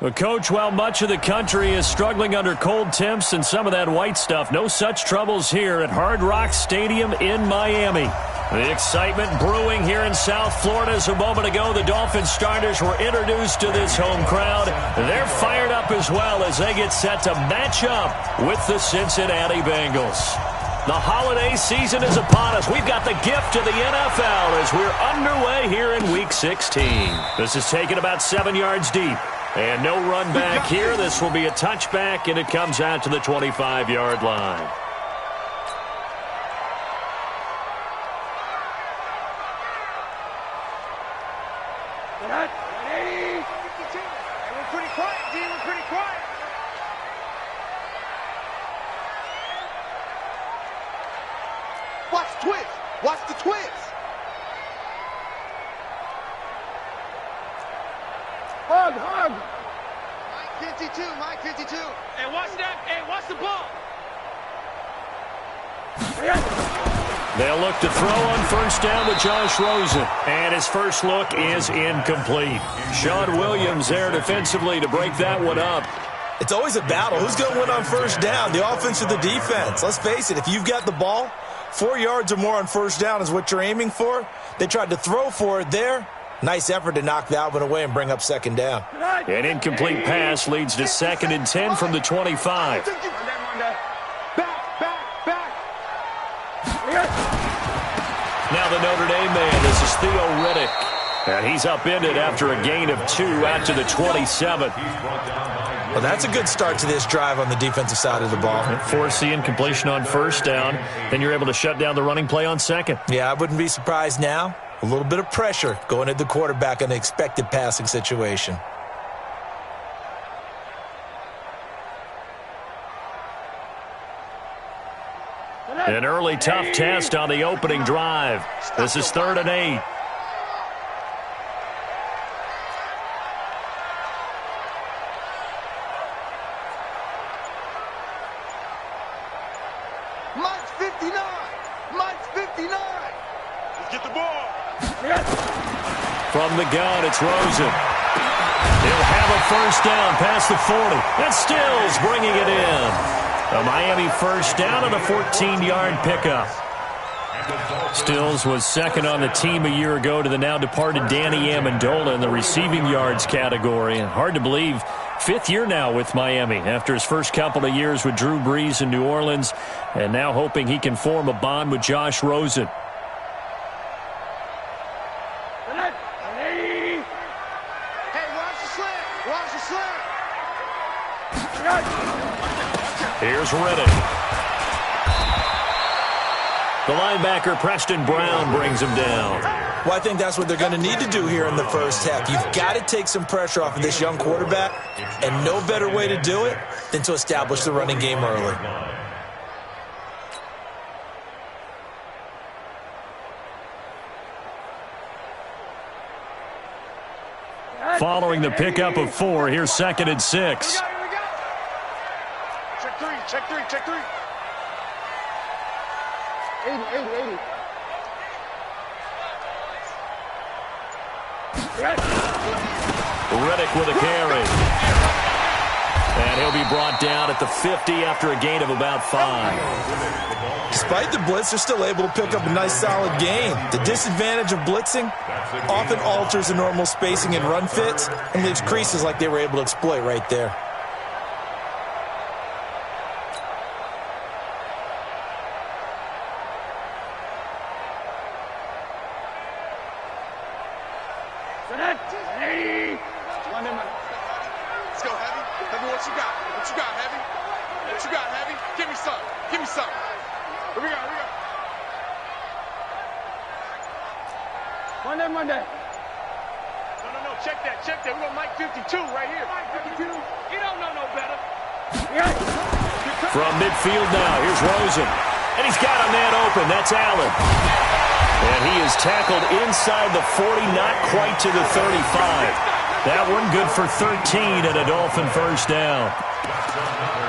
Well, Coach, while much of the country is struggling under cold temps and some of that white stuff, no such troubles here at Hard Rock Stadium in Miami. The excitement brewing here in South Florida as a moment ago the Dolphins starters were introduced to this home crowd. They're fired up as well as they get set to match up with the Cincinnati Bengals. The holiday season is upon us. We've got the gift of the NFL as we're underway here in Week 16. This is taken about 7 yards deep. And no run back here. This will be a touchback, and it comes out to the 25-yard line. We're pretty quiet, D. We're pretty quiet. Watch the twist. Watch the twist. Hug. Mike 52. Hey, watch that. Hey, watch the ball. They'll look to throw on first down with Josh Rosen. And his first look is incomplete. Sean Williams there defensively to break that one up. It's always a battle. Who's going to win on first down, the offense or the defense? Let's face it, if you've got the ball, 4 yards or more on first down is what you're aiming for. They tried to throw for it there. Nice effort to knock that one away and bring up second down. An incomplete pass leads to 2nd and 10 from the 25. Now the Notre Dame man, this is Theo Riddick. And he's upended after a gain of 2 out to the 27. Well, that's a good start to this drive on the defensive side of the ball. Force the incompletion on first down. Then you're able to shut down the running play on second. Yeah, I wouldn't be surprised now. A little bit of pressure going at the quarterback in an expected passing situation. An early tough test on the opening drive. This is 3rd and 8. Mike's 59. Let's get the ball. From the gun, it's Rosen. He'll have a first down past the 40. That's Stills bringing it in. A Miami first down on a 14-yard pickup. Stills was second on the team a year ago to the now-departed Danny Amendola in the receiving yards category. And hard to believe, 5th year now with Miami after his first couple of years with Drew Brees in New Orleans, and now hoping he can form a bond with Josh Rosen. Here's Riddick. The linebacker, Preston Brown, brings him down. Well, I think that's what they're going to need to do here in the first half. You've got to take some pressure off of this young quarterback, and no better way to do it than to establish the running game early. Following the pickup of 4, here's 2nd and 6. Check three. 80. Riddick with a carry. And he'll be brought down at the 50 after a gain of about 5. Despite the blitz, they're still able to pick up a nice solid gain. The disadvantage of blitzing often alters the normal spacing and run fits and leaves creases like they were able to exploit right there. Let's go, Heavy. Heavy, what you got? Heavy? Give me some. Here we go. Monday. No. Check that. We got Mike 52 right here. Mike 52. You don't know no better. From midfield now, here's Rosen. And he's got a man open. That's Allen. And he is tackled inside the 40, not quite to the 35. That one good for 13 and a Dolphin first down.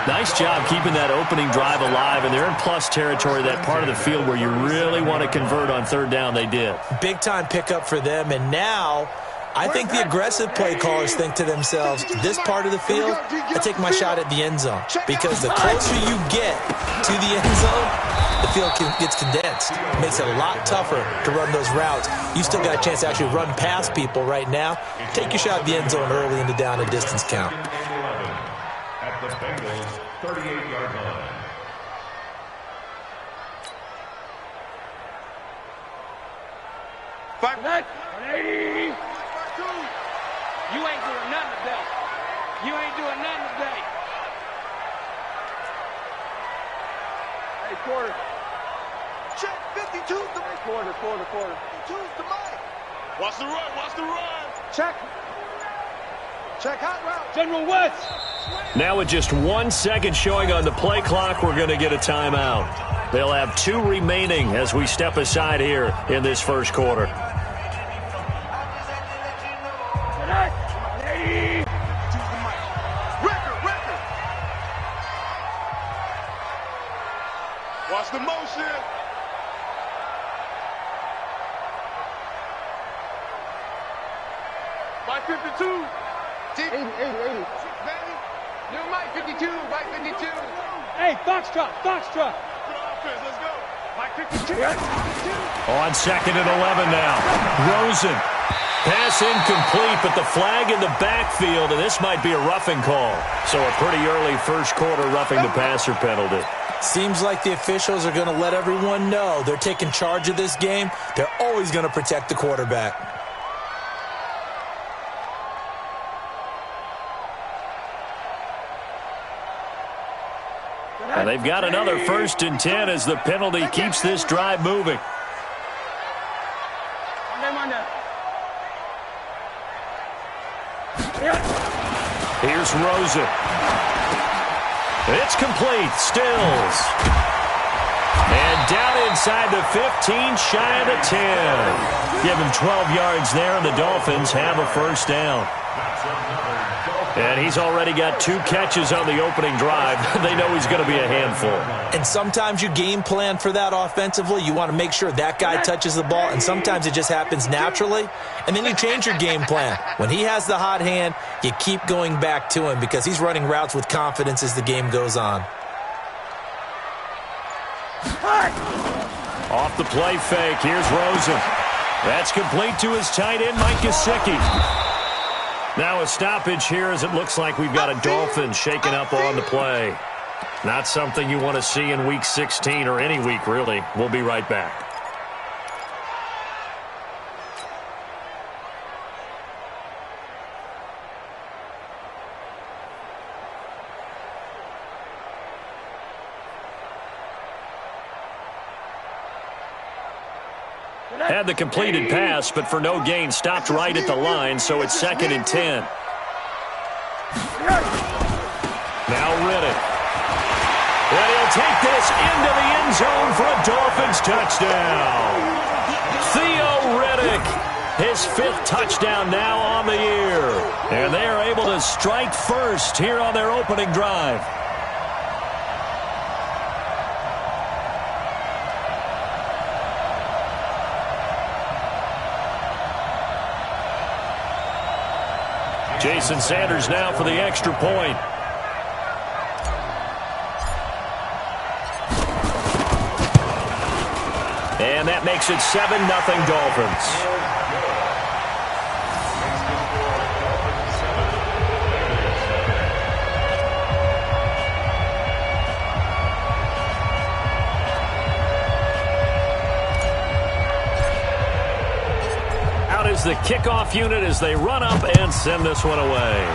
Nice job keeping that opening drive alive, and they're in plus territory, that part of the field where you really want to convert on 3rd down. They did. Big-time pickup for them, and now I think the aggressive play callers think to themselves, this part of the field, I take my shot at the end zone. Because the closer you get to the end zone, the field gets condensed. It makes it a lot tougher to run those routes. You still got a chance to actually run past people right now. Take your shot at the end zone early in the down and distance count. At the Bengals 38-yard line. Five that. You ain't doing nothing today. You ain't doing nothing today. Hey, quarter. Check 52's the Quarter. 52's the mic. Watch the run. Check. Check hot route. General West. Now with just 1 second showing on the play clock, we're going to get a timeout. They'll have 2 remaining as we step aside here in this first quarter. Watch the motion. Mike 52. 80. Baby. New Mike 52. Mike 52. Hey, Foxtrot. Good offense. Let's go. Mike 52. On 2nd and 11 now. Rosen. Pass incomplete, but the flag in the backfield, and this might be a roughing call. So a pretty early first quarter roughing the passer penalty. Seems like the officials are going to let everyone know they're taking charge of this game. They're always going to protect the quarterback. And they've got another 1st and 10 as the penalty keeps this drive moving. Here's Rosen. It's complete. Stills. And down inside the 15, shy of the 10. Give him 12 yards there, and the Dolphins have a first down. And he's already got 2 catches on the opening drive. They know he's going to be a handful. And sometimes you game plan for that offensively. You want to make sure that guy touches the ball, and sometimes it just happens naturally. And then you change your game plan. When he has the hot hand, you keep going back to him because he's running routes with confidence as the game goes on. Off the play fake, here's Rosen. That's complete to his tight end, Mike Gesicki. Now a stoppage here as it looks like we've got a Dolphin shaking up on the play. Not something you want to see in Week 16 or any week, really. We'll be right back. Had the completed pass, but for no gain, stopped right at the line, so it's 2nd and 10. Now Riddick. And he'll take this into the end zone for a Dolphins touchdown. Theo Riddick, his 5th touchdown now on the year. And they are able to strike first here on their opening drive. Jason Sanders now for the extra point. And that makes it 7-0 Dolphins. Is the kickoff unit as they run up and send this one away.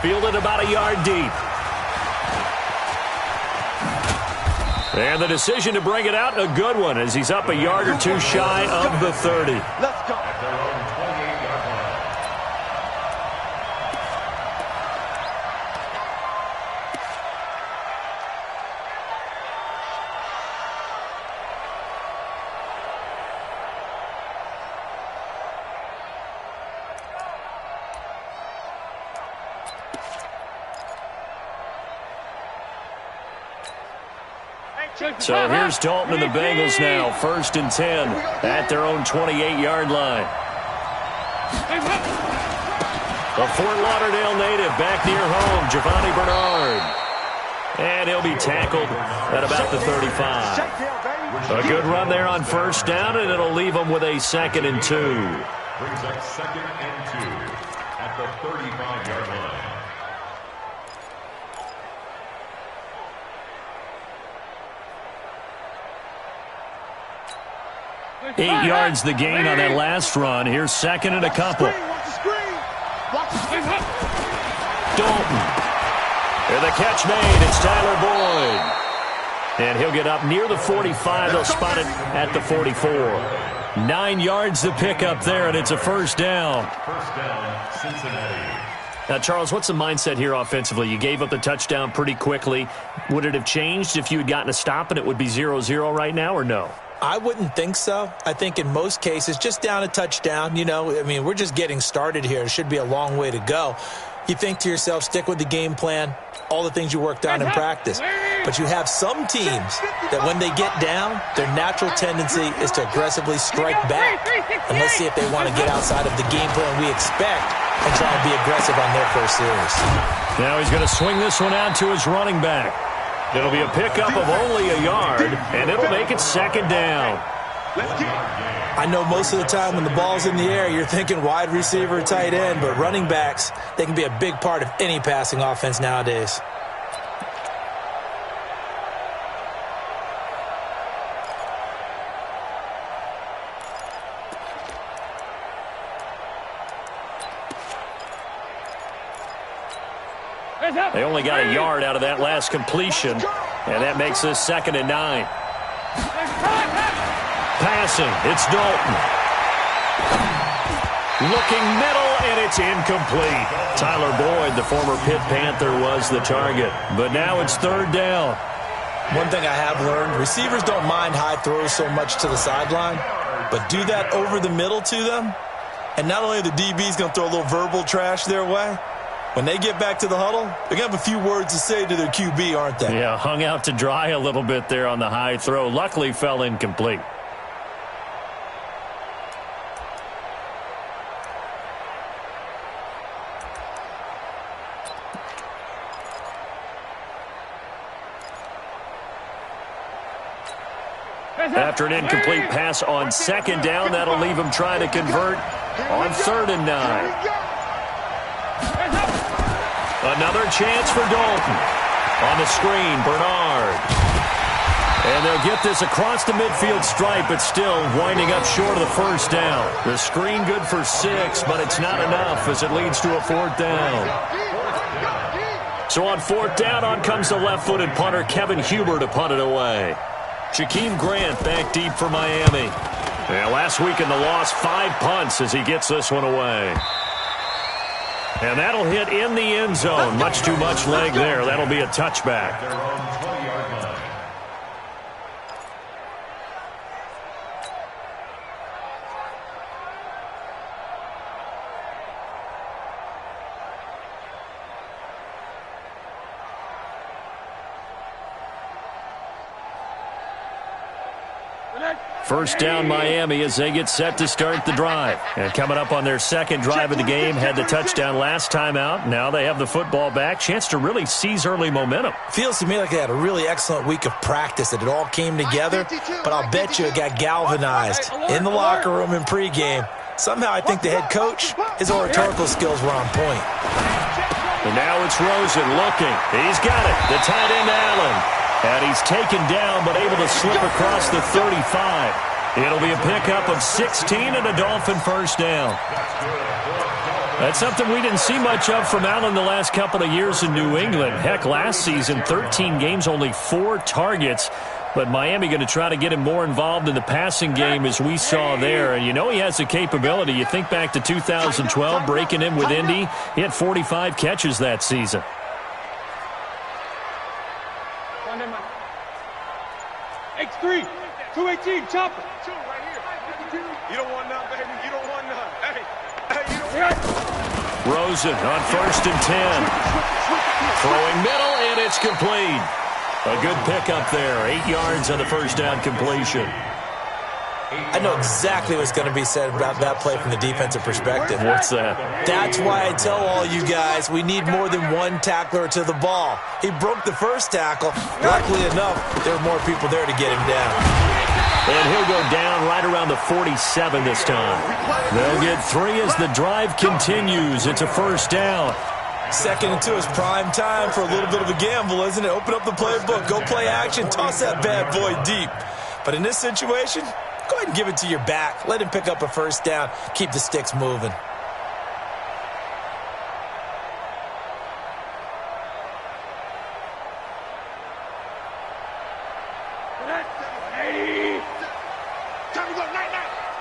Fielded about a yard deep. And the decision to bring it out, a good one, as he's up a yard or 2 shy of the 30. Let's go. So here's Dalton and the Bengals now, 1st and 10 at their own 28-yard line. The Fort Lauderdale native back near home, Giovanni Bernard. And he'll be tackled at about the 35. A good run there on 1st down, and it'll leave them with a 2nd and 2. Brings up 2nd and 2 at the 35-yard line. 8 yards the gain on that last run. Here's 2nd and a couple. Dalton. And the catch made. It's Tyler Boyd. And he'll get up near the 45. They'll spot it at the 44. 9 yards to pick up there, and it's a 1st down. 1st down, Cincinnati. Now, Charles, what's the mindset here offensively? You gave up the touchdown pretty quickly. Would it have changed if you had gotten a stop and it would be 0-0 right now, or no? I wouldn't think so. I think in most cases, just down a touchdown, we're just getting started here. It should be a long way to go. You think to yourself, stick with the game plan, all the things you worked on in practice. But you have some teams that when they get down, their natural tendency is to aggressively strike back. And let's see if they want to get outside of the game plan we expect and try and be aggressive on their first series. Now he's going to swing this one out to his running back. It'll be a pickup of only a yard, and it'll make it 2nd down. I know most of the time when the ball's in the air, you're thinking wide receiver, tight end, but running backs, they can be a big part of any passing offense nowadays. They only got a yard out of that last completion, and that makes this 2nd and 9. Passing, it's Dalton. Looking middle, and it's incomplete. Tyler Boyd, the former Pitt Panther, was the target. But now it's 3rd down. One thing I have learned, receivers don't mind high throws so much to the sideline, but do that over the middle to them, and not only are the DBs going to throw a little verbal trash their way, when they get back to the huddle, they're going to have a few words to say to their QB, aren't they? Yeah, hung out to dry a little bit there on the high throw. Luckily fell incomplete. After an incomplete pass on 2nd down, that'll leave him trying to convert on 3rd and 9. Another chance for Dalton. On the screen, Bernard. And they'll get this across the midfield stripe, but still winding up short of the 1st down. The screen good for 6, but it's not enough as it leads to a 4th down. So on 4th down, on comes the left-footed punter, Kevin Huber, to punt it away. Jakeem Grant back deep for Miami. And last week in the loss, 5 punts as he gets this one away. And that'll hit in the end zone. Much too much leg there. That'll be a touchback. Their own 20-yard line. First down Miami as they get set to start the drive. And coming up on their 2nd drive of the game, had the touchdown last time out. Now they have the football back. Chance to really seize early momentum. Feels to me like they had a really excellent week of practice, that it all came together. But I'll bet you it got galvanized in the locker room in pregame. Somehow I think the head coach, his oratorical skills were on point. And now it's Rosen looking. He's got it. The tight end Allen. And he's taken down, but able to slip across the 35. It'll be a pickup of 16 and a Dolphin 1st down. That's something we didn't see much of from Allen the last couple of years in New England. Heck, last season, 13 games, only 4 targets. But Miami going to try to get him more involved in the passing game as we saw there. And you know he has the capability. You think back to 2012, breaking in with Indy. He had 45 catches that season. X3, 218, chopper. 2 right here. You don't want none, baby. You don't want none. Hey, you don't want none. Rosen on 1st and 10. Throwing middle, and it's complete. A good pickup there. 8 yards on the first down completion. I know exactly what's going to be said about that play from the defensive perspective. What's that? That's why I tell all you guys we need more than one tackler to the ball. He broke the first tackle. Luckily enough, there were more people there to get him down. And he'll go down right around the 47 this time. They'll get 3 as the drive continues. It's a first down. 2nd and 2 is prime time for a little bit of a gamble, isn't it? Open up the playbook, go play action, toss that bad boy deep. But in this situation, go ahead and give it to your back. Let him pick up a first down. Keep the sticks moving.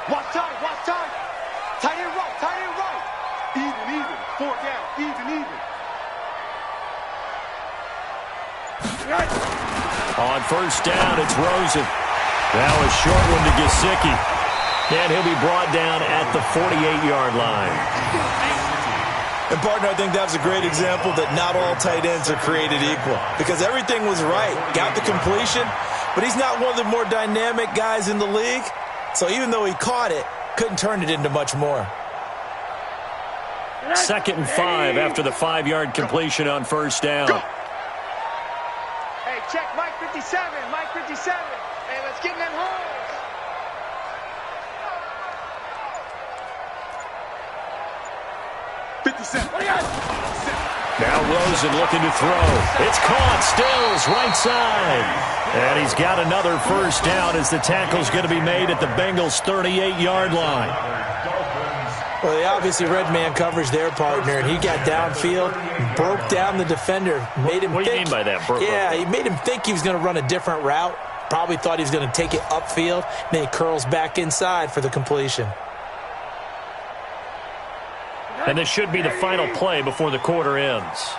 Watch time. Tight end right. Even. 4 down. Even. On first down, it's Rosen. Now a short one to Gesicki. And he'll be brought down at the 48-yard line. And, partner, I think that was a great example that not all tight ends are created equal. Because everything was right. Got the completion, but he's not one of the more dynamic guys in the league. So even though he caught it, couldn't turn it into much more. 2nd and 5 after the 5-yard completion on first down. Hey, check Mike 57. Hey, let's get in them holes. Now Rosen looking to throw. It's caught. Stills right side. And he's got another first down as the tackle's going to be made at the Bengals' 38-yard line. Well, they obviously read man coverage their partner, and he got downfield, broke down the defender, made him What do you mean by that? He made him think he was going to run a different route. Probably thought he was going to take it upfield. Then he curls back inside for the completion. And this should be the final play before the quarter ends.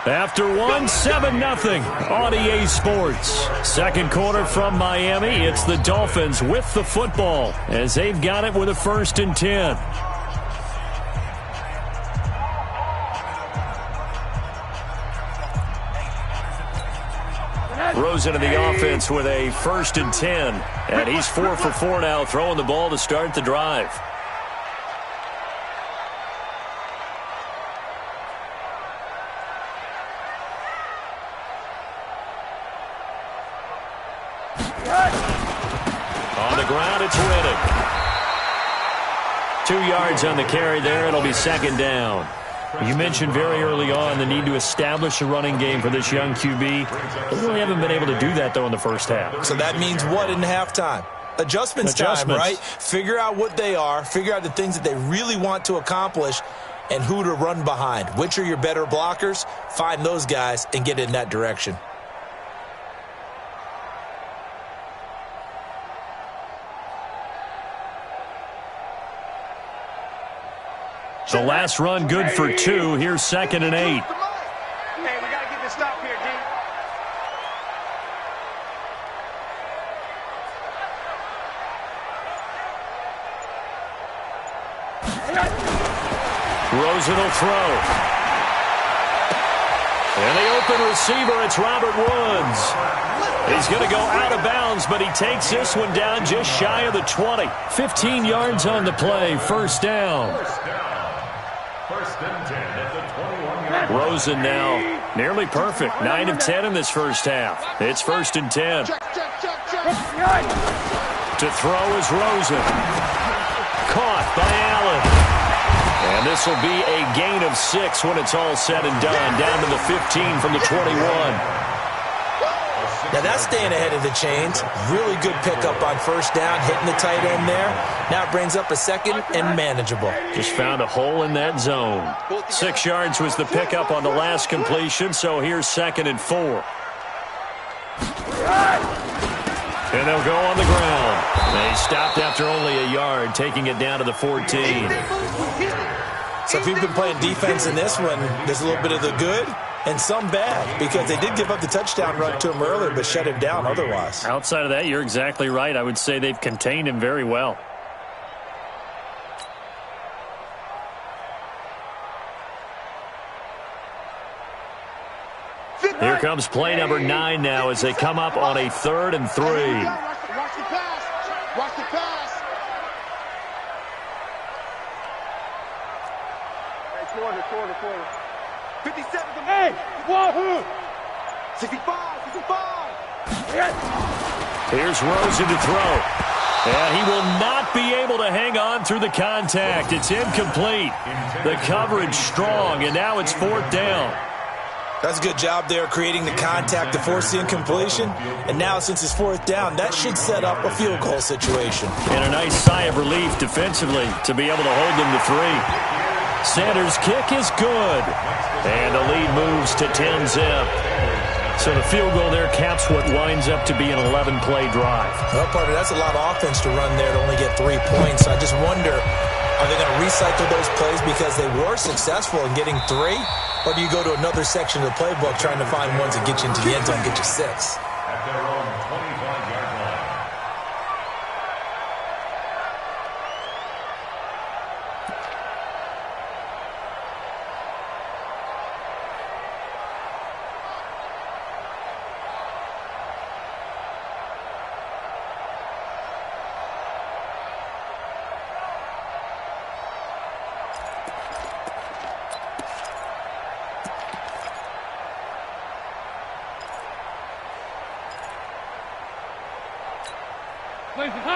After 1, 7-0 on EA Sports. Second quarter from Miami. It's the Dolphins with the football as they've got it with a 1st and 10. Rosen in the offense with a 1st and 10. And he's 4 for 4 now, throwing the ball to start the drive. On the ground, it's Riddick. 2 yards on the carry there. It'll be 2nd down. You mentioned very early on the need to establish a running game for this young QB. They really haven't been able to do that, though, in the first half. So that means what in halftime? Adjustments time, right? Figure out what they are. Figure out the things that they really want to accomplish and who to run behind. Which are your better blockers? Find those guys and get in that direction. The last run good for 2. Here's 2nd and 8. Hey, we got to get this stop here, D. Rosen will throw. And the open receiver, it's Robert Woods. He's going to go out of bounds, but he takes this one down just shy of the 20. 15 yards on the play, 1st down. Rosen now nearly perfect. 9 of 10 in this first half. It's 1st and 10. To throw is Rosen. Caught by Allen. And this will be a gain of 6 when it's all said and done. Down to the 15 from the 21. Now that's staying ahead of the chains. Really good pickup on first down, hitting the tight end there. Now it brings up a 2nd and manageable. Just found a hole in that zone. 6 yards was the pickup on the last completion, so here's 2nd and 4. And they'll go on the ground. They stopped after only a yard, taking it down to the 14. So if you've been playing defense in this one, there's a little bit of the good and some bad, because they did give up the touchdown run to him earlier, but shut him down otherwise. Outside of that, you're exactly right. I would say they've contained him very well. comes play number 9 now as they come up on a 3rd and 3. Watch the pass. Watch the pass. Hey, quarter. 57. Hey, wahoo! 65. Here's Rosen to throw. And he will not be able to hang on through the contact. It's incomplete. The coverage strong, and now it's 4th down. That's a good job there creating the contact to force the incompletion. And now since it's 4th down, that should set up a field goal situation. And a nice sigh of relief defensively to be able to hold them to 3. Sanders' kick is good. And the lead moves to 10-zip. So the field goal there caps what winds up to be an 11-play drive. Well, partner, that's a lot of offense to run there to only get 3 points. I just wonder, are they going to recycle those plays because they were successful in getting 3? Or do you go to another section of the playbook trying to find ones that get you into the end zone, get you 6? At their own 25-yard line.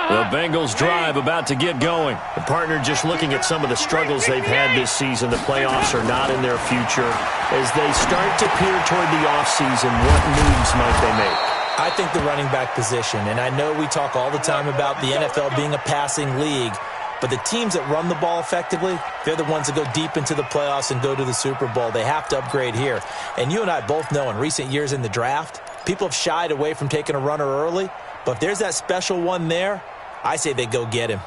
The Bengals drive about to get going. The partner just looking at some of the struggles they've had this season. The playoffs are not in their future. As they start to peer toward the offseason, what moves might they make? I think the running back position, and I know we talk all the time about the NFL being a passing league, but the teams that run the ball effectively, they're the ones that go deep into the playoffs and go to the Super Bowl. They have to upgrade here. And you and I both know in recent years in the draft, people have shied away from taking a runner early, but if there's that special one there, I say they go get him.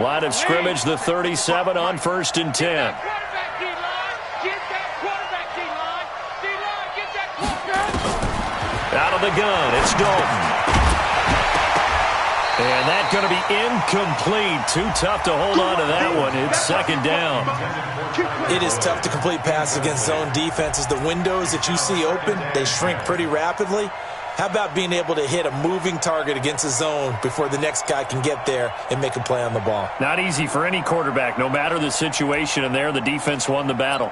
Line of scrimmage, the 37 on 1st and 10. Out of the gun, it's Dalton. And that's going to be incomplete. Too tough to hold on to that one. It's 2nd down. It is tough to complete passes against zone defenses. The windows that you see open, they shrink pretty rapidly. How about being able to hit a moving target against a zone before the next guy can get there and make a play on the ball? Not easy for any quarterback, no matter the situation, and there the defense won the battle.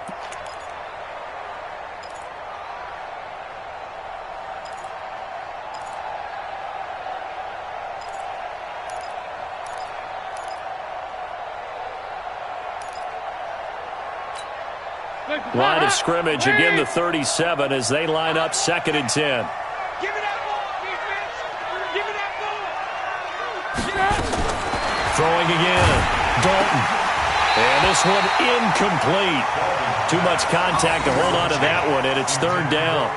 Line of scrimmage, again the 37 as they line up 2nd and 10. Give me that ball, defense! Give me that ball! Throwing again, Dalton. And this one incomplete. Too much contact to hold on to that one, and it's 3rd down.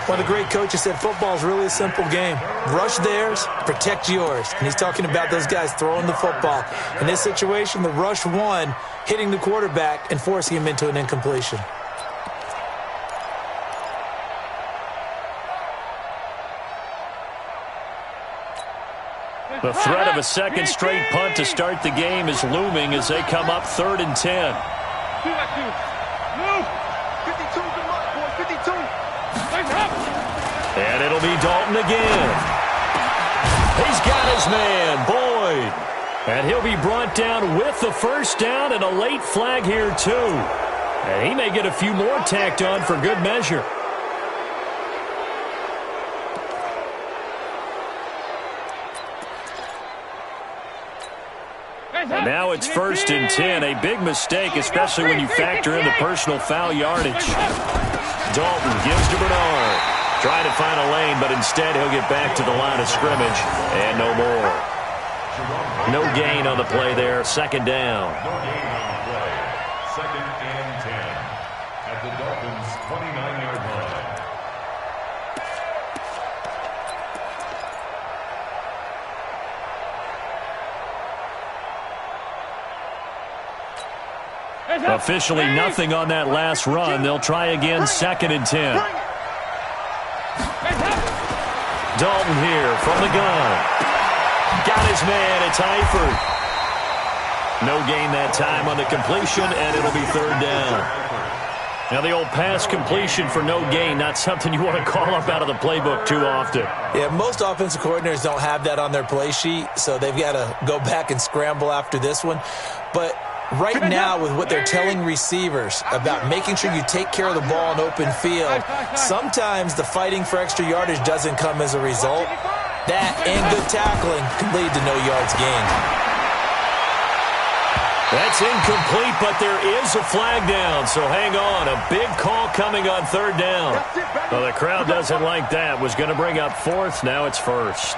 One of the great coaches said football is really a simple game. Rush theirs, protect yours. And he's talking about those guys throwing the football. In this situation, the rush one, hitting the quarterback and forcing him into an incompletion. The threat of a second straight punt to start the game is looming as they come up 3rd and 10. Move! 52, good luck, boy, 52. And it'll be Dalton again. He's got his man, Boyd. And he'll be brought down with the 1st down and a late flag here too. And he may get a few more tacked on for good measure. And now it's 1st and 10. A big mistake, especially when you factor in the personal foul yardage. Dalton gives to Bernard. Trying to find a lane, but instead he'll get back to the line of scrimmage. And no more. No gain on the play there. 2nd down. No gain on the play. 2nd and 10 at the Dolphins' 29-yard line. Officially nothing on that last run. They'll try again 2nd and 10. Dalton here from the gun. Got got his man. It's Eifert. No gain that time on the completion, and it'll be third down. Now, the old pass completion for no gain, not something you want to call up out of the playbook too often. Yeah, most offensive coordinators don't have that on their play sheet, so they've got to go back and scramble after this one. But right now, with what they're telling receivers about making sure you take care of the ball in open field, sometimes the fighting for extra yardage doesn't come as a result. That and good tackling can lead to no yards gained. That's incomplete, but there is a flag down, so hang on. A big call coming on third down. Well, the crowd doesn't like that. Was going to bring up fourth. Now it's first.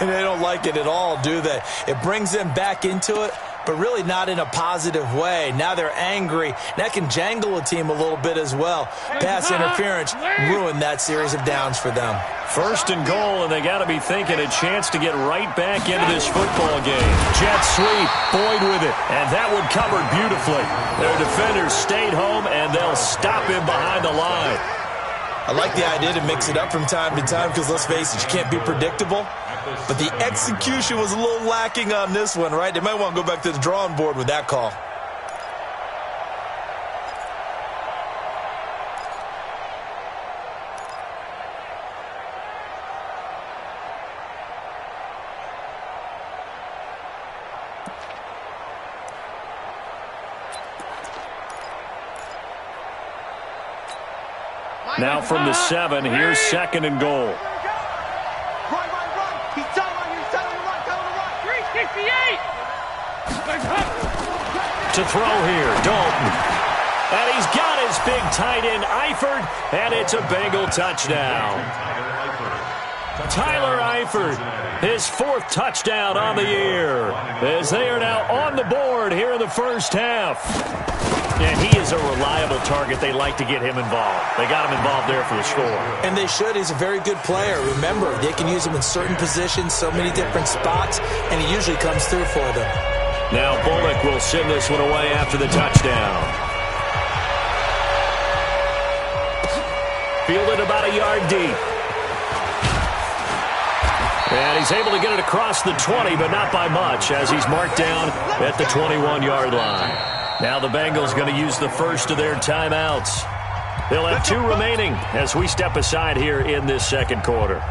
They don't like it at all, do they? It brings them back into it, but really not in a positive way. Now they're angry. That can jangle a team a little bit as well. Pass interference ruined that series of downs for them. First and goal, and they got to be thinking a chance to get right back into this football game. Jet sweep, Boyd with it, and that one covered beautifully. Their defenders stayed home, and they'll stop him behind the line. I like the idea to mix it up from time to time because, let's face it, you can't be predictable. But the execution was a little lacking on this one, right? They might want to go back to the drawing board with that call. Now from the 7, here's second and goal. Run. He's telling you, he's telling you to run, tell him to run. 368! To throw here, Dalton. And he's got his big tight end, Eifert, and it's a Bengal touchdown. Tyler Eifert, his fourth touchdown on the year, as they are now on the board here in the first half. And he is a reliable target. They like to get him involved. They got him involved there for the score. And they should. He's a very good player. Remember, they can use him in certain positions, so many different spots, and he usually comes through for them. Now Bullock will send this one away after the touchdown. Fielded about a yard deep. And he's able to get it across the 20, but not by much, as he's marked down at the 21-yard line. Now the Bengals going to use the first of their timeouts. They'll have 2 remaining as we step aside here in this second quarter.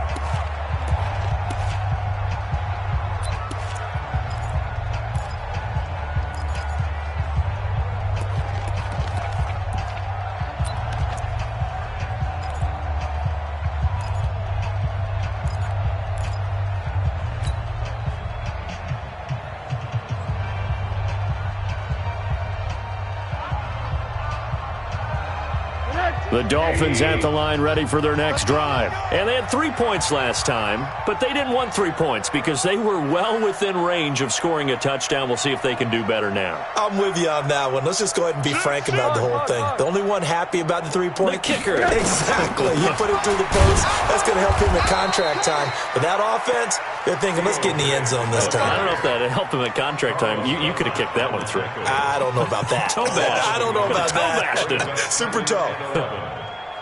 The Dolphins at the line ready for their next drive. And they had 3 points last time, but they didn't want 3 points because they were well within range of scoring a touchdown. We'll see if they can do better now. I'm with you on that one. Let's just go ahead and be frank about the whole thing. The only one happy about the 3-point? The kicker. Exactly. You put it through the post. That's going to help him at contract time. But that offense, they're thinking, let's get in the end zone this time. I don't know if that helped him at contract time. You could have kicked that one through. I don't know about that. Toe bash. I don't know about that. Toe bashed it. Super toe.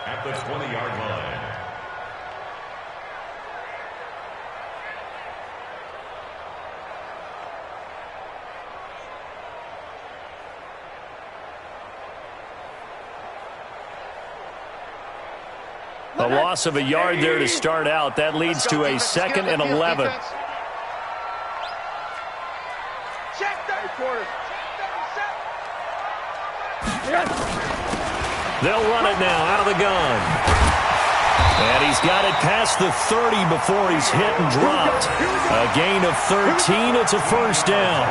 At the 20-yard line. A loss of a yard there to start out. That leads to a 2nd and 11. They'll run it now out of the gun. And he's got it past the 30 before he's hit and dropped. A gain of 13. It's a first down.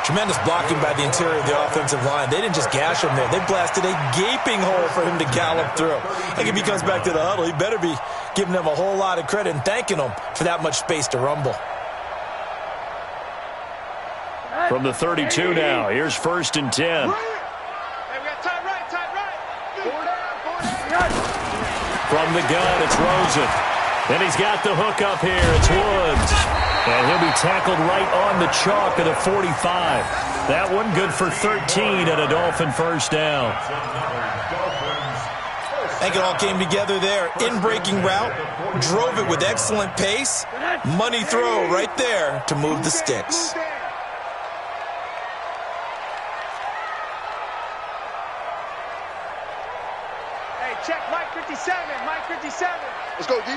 Tremendous blocking by the interior of the offensive line. They didn't just gash him there. They blasted a gaping hole for him to gallop through. I think if he comes back to the huddle, he better be giving them a whole lot of credit and thanking them for that much space to rumble. From the 32 now, here's 1st and 10. From the gun, it's Rosen. And he's got the hook up here. It's Woods. And he'll be tackled right on the chalk of the 45. That one good for 13 and a Dolphin first down. I think it all came together there. In-breaking route, drove it with excellent pace. Money throw right there to move the sticks. Hey, check Mike 57, Mike 57. Let's go, D.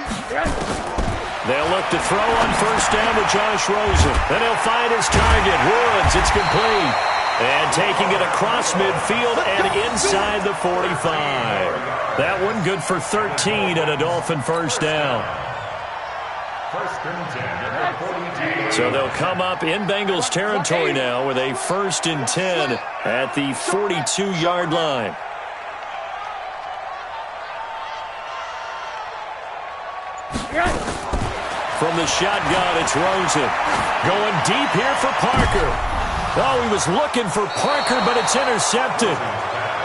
They'll look to throw on first down to Josh Rosen. Then he'll find his target. Woods, it's complete. And taking it across midfield and inside the 45. That one good for 13 and a Dolphin first down. So they'll come up in Bengals territory now with a 1st and 10 at the 42-yard line. From the shotgun, it's Rosen. Going deep here for Parker. Oh, he was looking for Parker, but it's intercepted.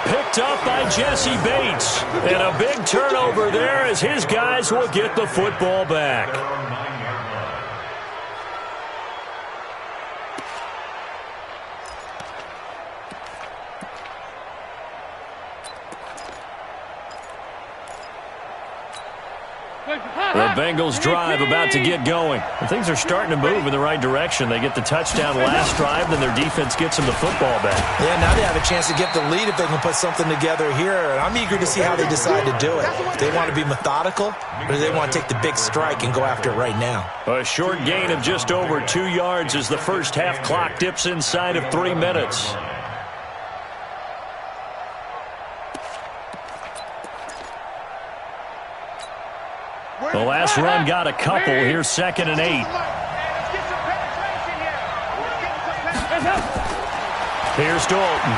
Picked up by Jesse Bates. And a big turnover there as his guys will get the football back. The Bengals drive about to get going. And things are starting to move in the right direction. They get the touchdown last drive, then their defense gets them the football back. Yeah, now they have a chance to get the lead if they can put something together here. And I'm eager to see how they decide to do it. If they want to be methodical, or do they want to take the big strike and go after it right now? A short gain of just over 2 yards as the first half clock dips inside of 3 minutes. The last run got a couple. Here's 2nd and 8. Here's Dalton.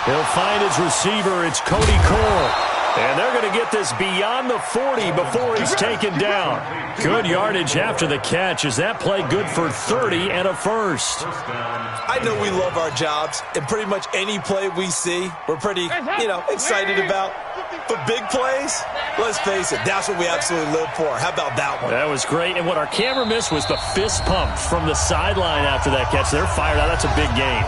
He'll find his receiver. It's Cody Cole. And they're going to get this beyond the 40 before he's taken down. Good yardage after the catch. Is that play good for 30 and a first? I know we love our jobs, and pretty much any play we see, we're pretty, excited about. But big plays, let's face it, that's what we absolutely live for. How about that one? That was great. And what our camera missed was the fist pump from the sideline after that catch. They're fired out. That's a big gain.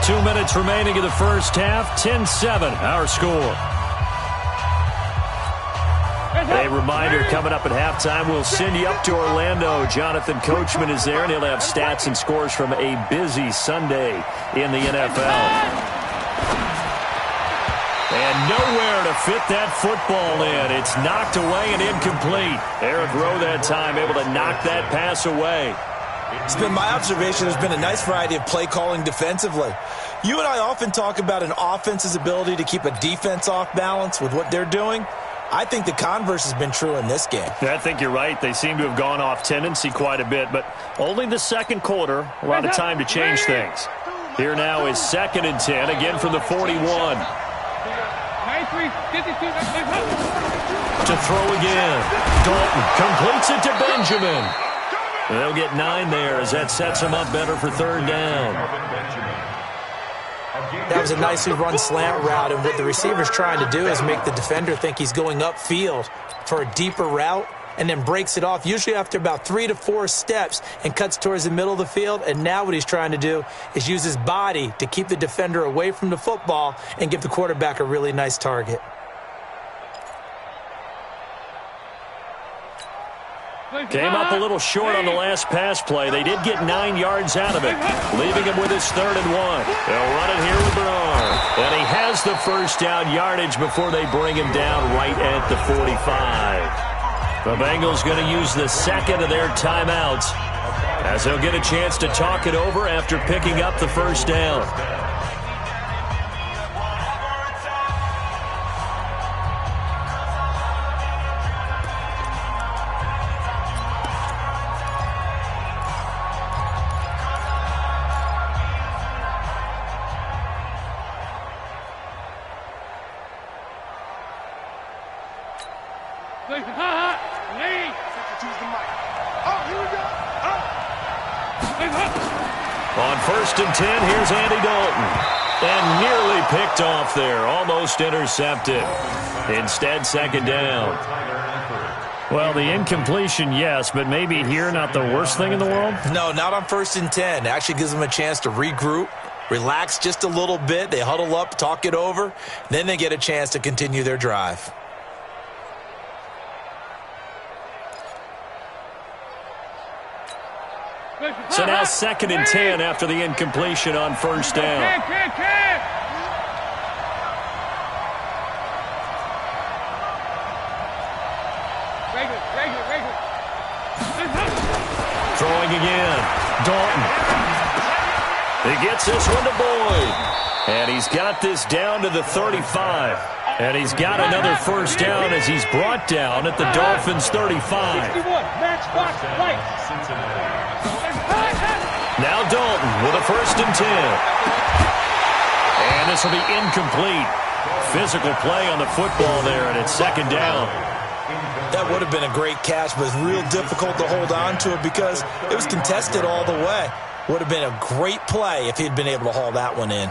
2 minutes remaining in the first half. 10-7, our score. A reminder, coming up at halftime, we'll send you up to Orlando. Jonathan Coachman is there, and he'll have stats and scores from a busy Sunday in the NFL. And nowhere to fit that football in. It's knocked away and incomplete. Eric Rowe that time able to knock that pass away. It's been my observation there's been a nice variety of play calling defensively. You and I often talk about an offense's ability to keep a defense off balance with what they're doing. I think the converse has been true in this game. I think you're right. They seem to have gone off tendency quite a bit, but only the second quarter, a lot of time to change things. Here now is 2nd and 10, again from the 41. To throw again. Dalton completes it to Benjamin. They'll get 9 there as that sets them up better for 3rd down. That was a nicely run slant route, and what the receiver's trying to do is make the defender think he's going upfield for a deeper route and then breaks it off, usually after about 3 to 4 steps, and cuts towards the middle of the field. And now what he's trying to do is use his body to keep the defender away from the football and give the quarterback a really nice target. Came up a little short on the last pass play. They did get 9 yards out of it, leaving him with his 3rd and 1. They'll run it here with Bernard. And he has the first down yardage before they bring him down right at the 45. The Bengals going to use the second of their timeouts as they'll get a chance to talk it over after picking up the first down. On 1st and 10, here's Andy Dalton. And nearly picked off there, almost intercepted. Instead, 2nd down. Well, the incompletion, yes, but maybe here not the worst thing in the world? No, not on 1st and 10. It actually gives them a chance to regroup relax just a little bit. They huddle up, talk it over. Then they get a chance to continue their drive. So now 2nd and 10 after the incompletion on first down. Throwing again. Dalton. He gets this one to Boyd. And he's got this down to the 35. And he's got another first down as he's brought down at the Dolphins' 35. Now Dalton with a 1st and 10. And this will be incomplete. Physical play on the football there, and it's 2nd down. That would have been a great catch, but it's real difficult to hold on to it because it was contested all the way. Would have been a great play if he'd been able to haul that one in.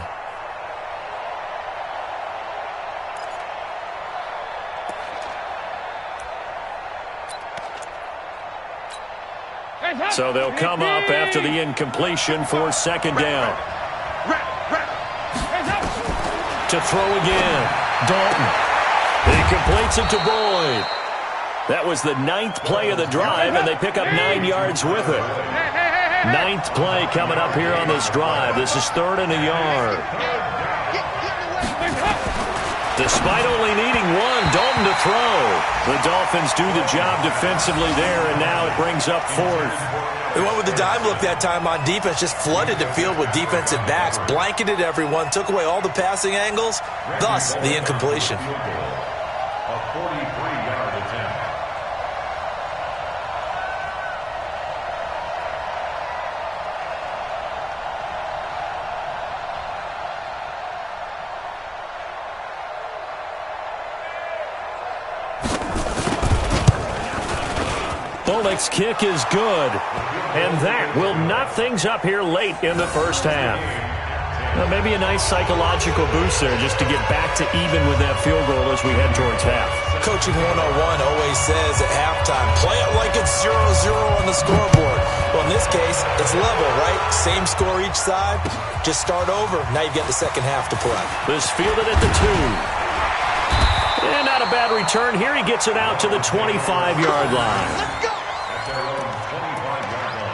So they'll come up after the incompletion for 2nd down. To throw again. Dalton. He completes it to Boyd. That was the 9th play of the drive, and they pick up 9 yards with it. 9th play coming up here on this drive. This is 3rd and a yard. Despite only needing one, Dalton to throw. The Dolphins do the job defensively there, and now it brings up 4th. They went with the dime look that time on defense, just flooded the field with defensive backs, blanketed everyone, took away all the passing angles, thus the incompletion. A 43-yard attempt. Bullock's kick is good, and that will knock things up here late in the first half. Now, maybe a nice psychological boost there just to get back to even with that field goal as we head towards half. Coaching 101 always says at halftime, play it like it's 0-0 on the scoreboard. Well, in this case, it's level, right? Same score each side. Just start over. Now you've got the second half to play. This fielded at the 2. And not a bad return here. He gets it out to the 25-yard line. At their own 25-yard line.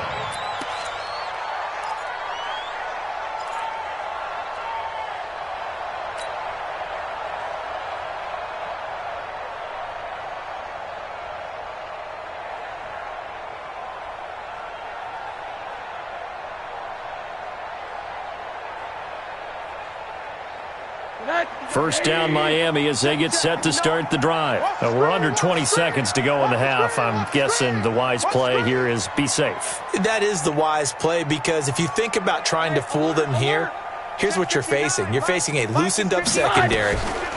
First down Miami as they get set to start the drive. We're under 20 seconds to go in the half. I'm guessing the wise play here is be safe. That is the wise play because if you think about trying to fool them here, here's what you're facing. You're facing a loosened up secondary,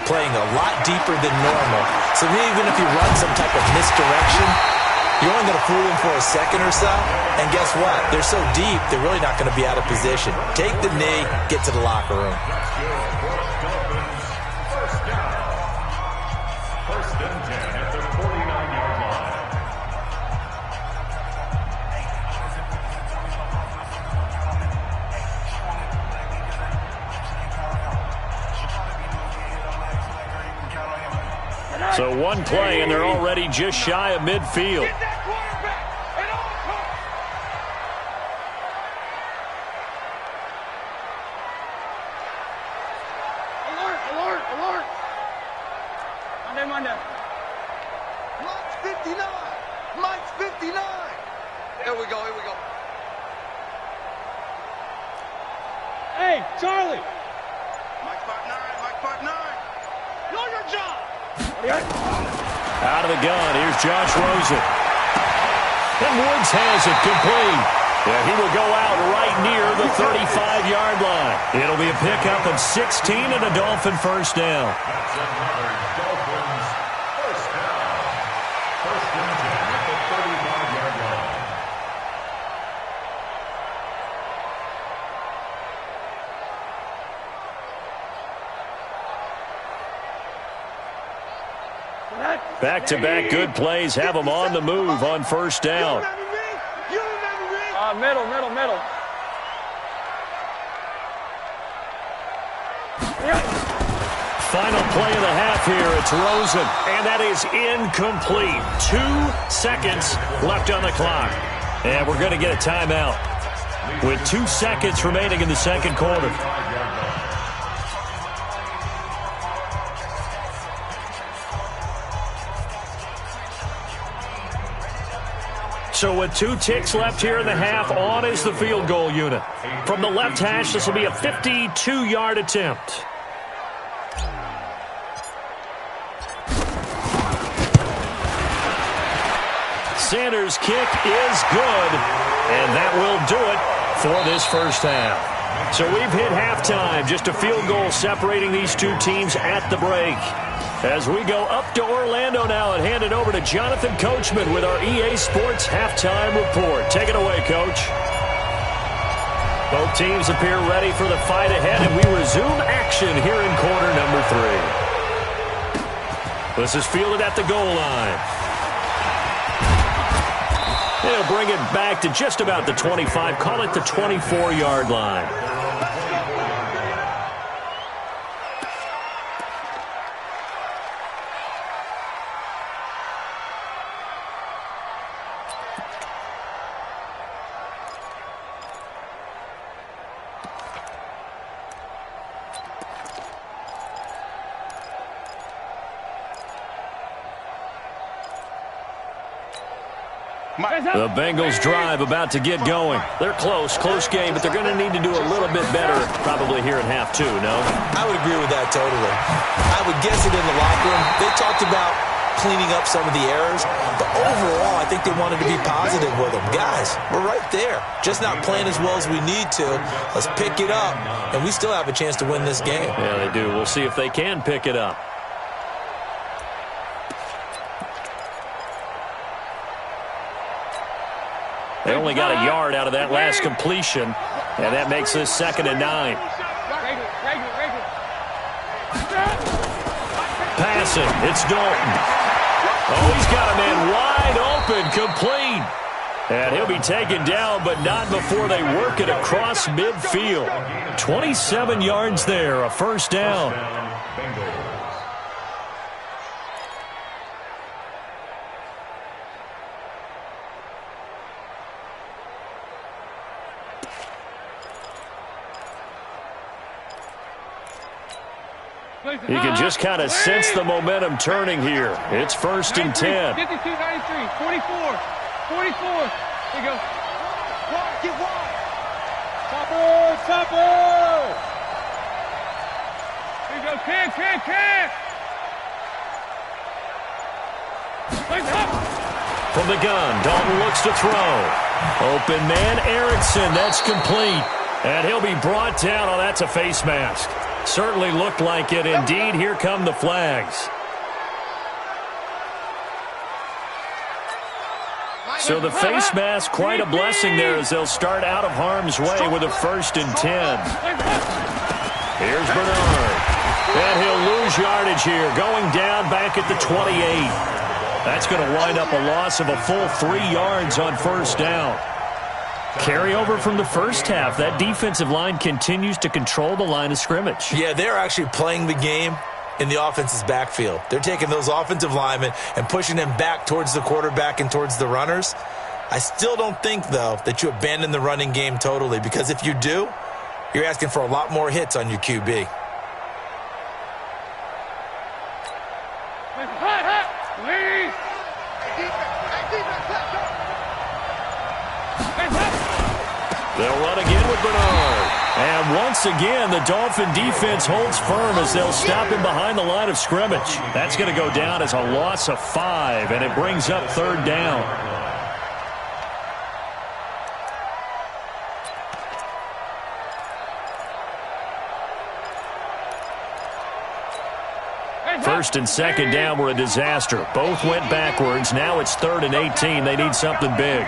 playing a lot deeper than normal. So even if you run some type of misdirection, you're only going to fool them for a second or so. And guess what? They're so deep, they're really not going to be out of position. Take the knee, get to the locker room. First and 10 at the 49-yard line. So one play, and they're already just shy of midfield. Monday. Mike's 59. Mike's 59. Here we go. Here we go. Hey, Charlie. Mike's part 9. Mike's part 9. Know your job. Out of the gun, here's Josh Rosen. And Woods has it complete. Yeah, he will go out right near the 35-yard line. It'll be a pickup of 16 and a Dolphin first down. That's another Dolphins first down. First and 10 at the 35-yard line. Back-to-back good plays have them on the move on first down. Middle. Final play of the half here. It's Rosen, and that is incomplete. 2 seconds left on the clock. And we're going to get a timeout with 2 seconds remaining in the second quarter. So with 2 ticks left here in the half, on is the field goal unit. From the left hash, this will be a 52-yard attempt. Sanders' kick is good, and that will do it for this first half. So we've hit halftime, just a field goal separating these two teams at the break. As we go up to Orlando now and hand it over to Jonathan Coachman with our EA Sports Halftime Report. Take it away, Coach. Both teams appear ready for the fight ahead, and we resume action here in quarter number 3. This is fielded at the goal line. They'll bring it back to just about the 25, call it the 24-yard line. The Bengals drive about to get going. They're close game, but they're going to need to do a little bit better probably here in half 2, no? I would agree with that totally. I would guess it in the locker room. They talked about cleaning up some of the errors, but overall I think they wanted to be positive with them. Guys, we're right there. Just not playing as well as we need to. Let's pick it up, and we still have a chance to win this game. Yeah, they do. We'll see if they can pick it up. They only got a yard out of that last completion, and that makes this 2nd and 9. Passing, it's Dalton. Oh, he's got a man wide open, complete. And he'll be taken down, but not before they work it across midfield. 27 yards there, a first down. You can just kind of sense the momentum turning here. It's 1st and 10. 52, 93, 44, 44. There you go. Wide, get wide. Topper. There you go, kick. From the gun, Dalton looks to throw. Open man, Erickson, that's complete. And he'll be brought down. Oh, that's a face mask. Certainly looked like it. Indeed, here come the flags. So the face mask, quite a blessing there as they'll start out of harm's way with a 1st and 10. Here's Bernard. And he'll lose yardage here, going down back at the 28. That's going to wind up a loss of a full 3 yards on 1st down. Carryover from the first half. That defensive line continues to control the line of scrimmage. Yeah, they're actually playing the game in the offense's backfield. They're taking those offensive linemen and pushing them back towards the quarterback and towards the runners. I still don't think, though, that you abandon the running game totally, because if you do, you're asking for a lot more hits on your QB. They'll run again with Bernard. And once again, the Dolphin defense holds firm as they'll stop him behind the line of scrimmage. That's going to go down as a loss of 5, and it brings up 3rd down. First and 2nd down were a disaster. Both went backwards. Now it's 3rd and 18. They need something big.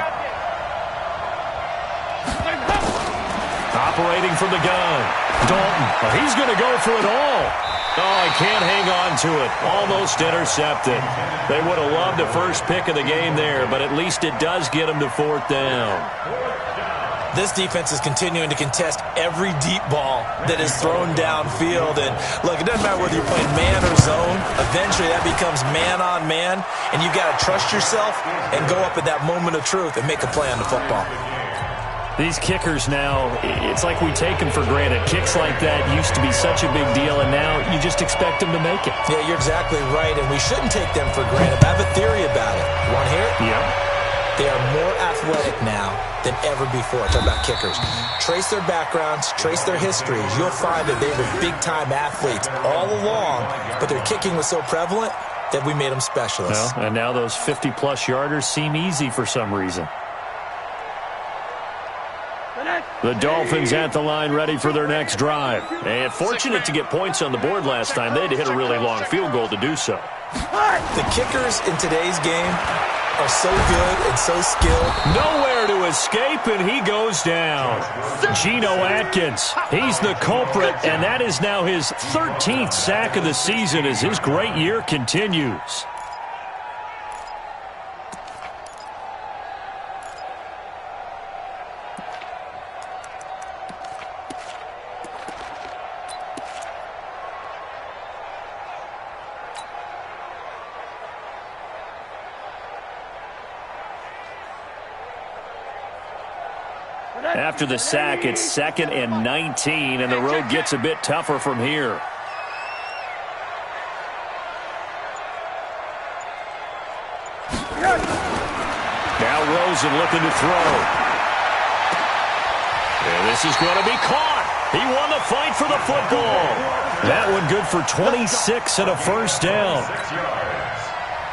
Operating from the gun. Dalton. Oh, he's going to go for it all. Oh, he can't hang on to it. Almost intercepted. They would have loved the first pick of the game there, but at least it does get him to 4th down. This defense is continuing to contest every deep ball that is thrown downfield. And look, it doesn't matter whether you're playing man or zone. Eventually, that becomes man on man, and you've got to trust yourself and go up at that moment of truth and make a play on the football. These kickers now, it's like we take them for granted. Kicks like that used to be such a big deal, and now you just expect them to make it. Yeah, you're exactly right, and we shouldn't take them for granted. I have a theory about it. Want to hear it? Yeah. They are more athletic now than ever before. Talk about kickers. Trace their backgrounds, trace their histories. You'll find that they were big-time athletes all along, but their kicking was so prevalent that we made them specialists. Well, and now those 50-plus yarders seem easy for some reason. The Dolphins at the line ready for their next drive. And fortunate to get points on the board last time. They had to hit a really long field goal to do so. The kickers in today's game are so good and so skilled. Nowhere to escape, and he goes down. Geno Atkins, he's the culprit, and that is now his 13th sack of the season as his great year continues. After the sack, it's 2nd and 19, and the road gets a bit tougher from here. Now Rosen looking to throw. And this is going to be caught. He won the fight for the football. That one good for 26 and a first down.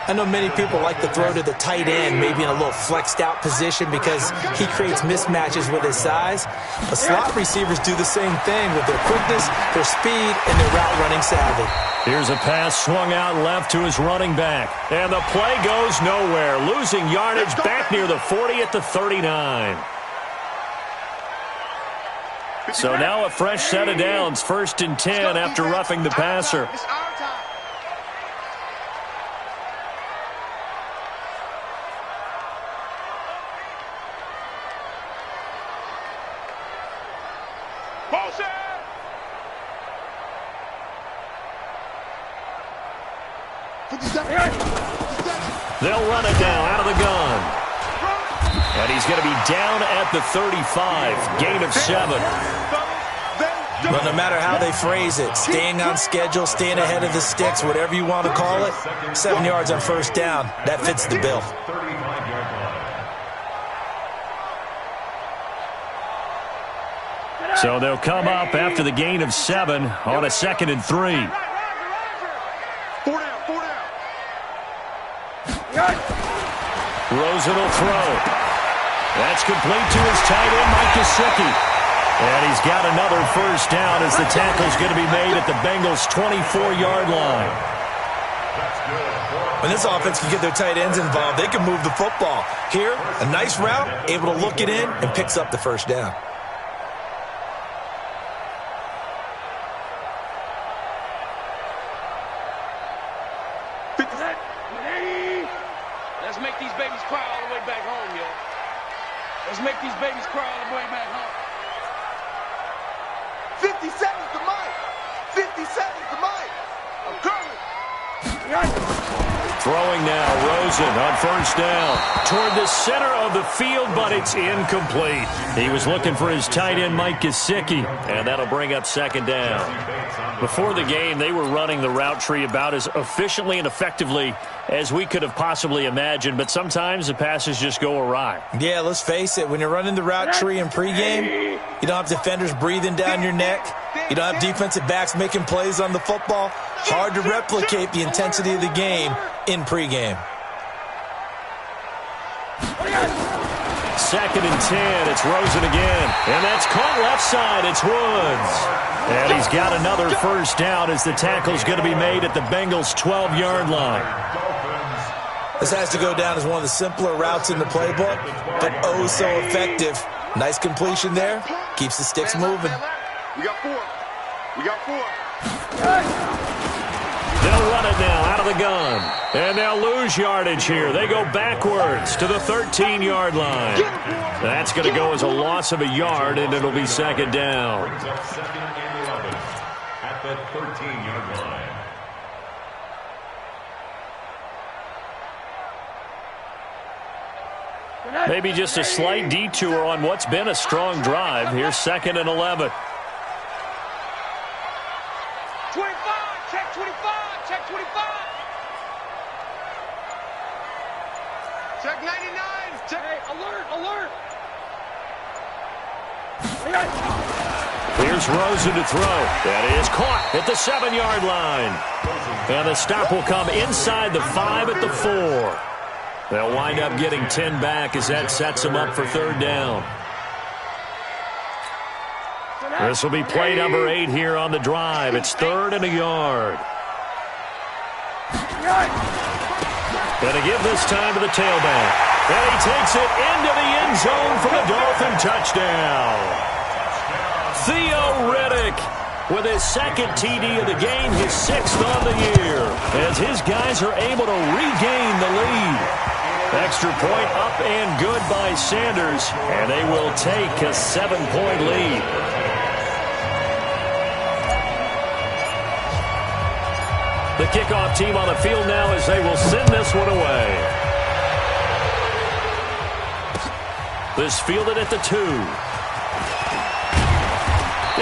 I know many people like to throw to the tight end, maybe in a little flexed out position because he creates mismatches with his size. But slot receivers do the same thing with their quickness, their speed, and their route running savvy. Here's a pass swung out left to his running back. And the play goes nowhere, losing yardage back near the 40 at the 39. So now a fresh set of downs, 1st and 10 after roughing the passer. They'll run it down out of the gun. And he's going to be down at the 35. Gain of 7. But no matter how they phrase it, staying on schedule, staying ahead of the sticks, whatever you want to call it, 7 yards on first down, that fits the bill. So they'll come up after the gain of 7 on a 2nd and 3. Rosen will throw. That's complete to his tight end, Mike Gesicki. And he's got another first down as the tackle's going to be made at the Bengals' 24-yard line. When this offense can get their tight ends involved, they can move the football. Here, a nice route, able to look it in, and picks up the first down. Let's make these babies cry all the way back home, yo. Let's make these babies cry all the way back home. 50 seconds to Mike. 50 seconds to Mike. I'm coming. Throwing now, Rosen on first down toward the center of the field, but it's incomplete. He was looking for his tight end, Mike Gesicki, and that'll bring up 2nd down. Before the game, they were running the route tree about as efficiently and effectively as we could have possibly imagined, but sometimes the passes just go awry. Yeah, let's face it. When you're running the route tree in pregame, you don't have defenders breathing down your neck. You don't have defensive backs making plays on the football. Hard to replicate the intensity of the game in pregame. 2nd and 10. It's Rosen again. And that's caught left side. It's Woods. And he's got another first down as the tackle's going to be made at the Bengals' 12-yard line. This has to go down as one of the simpler routes in the playbook, but oh so effective. Nice completion there. Keeps the sticks moving. We got 4. We got 4. They'll run it now out of the gun. And they'll lose yardage here. They go backwards to the 13-yard line. That's going to go as a loss of a yard, and it'll be second down. Brings up 2nd and 11 at the 13-yard line. Maybe just a slight detour on what's been a strong drive. Here's 2nd and 11. 25, check 25, check 25. Check 99, check. Hey, alert, alert. Here's Rosen to throw. That is caught at the 7-yard line. And the stop will come inside the 5 at the 4. They'll wind up getting 10 back as that sets them up for 3rd down. This will be play number 8 here on the drive. It's 3rd and a yard. Going to give this time to the tailback. And he takes it into the end zone for the Dolphin touchdown. Theo Riddick with his 2nd TD of the game, his 6th on the year, as his guys are able to regain the lead. Extra point up and good by Sanders, and they will take a 7-point lead. The kickoff team on the field now as they will send this one away. This fielded at the 2.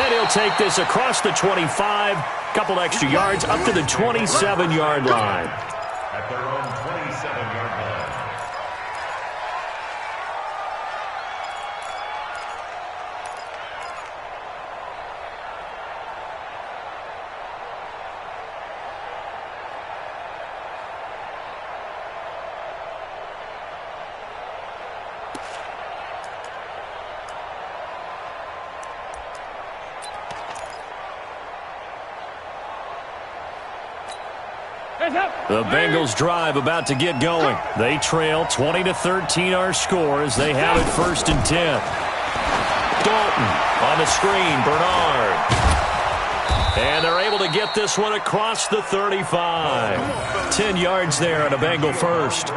And he'll take this across the 25, couple extra yards up to the 27-yard line. At their own 27-yard line. The Bengals drive about to get going. They trail 20-13 our score as they have it 1st and 10. Dalton on the screen, Bernard. And they're able to get this one across the 35. 10 yards there on a Bengal first.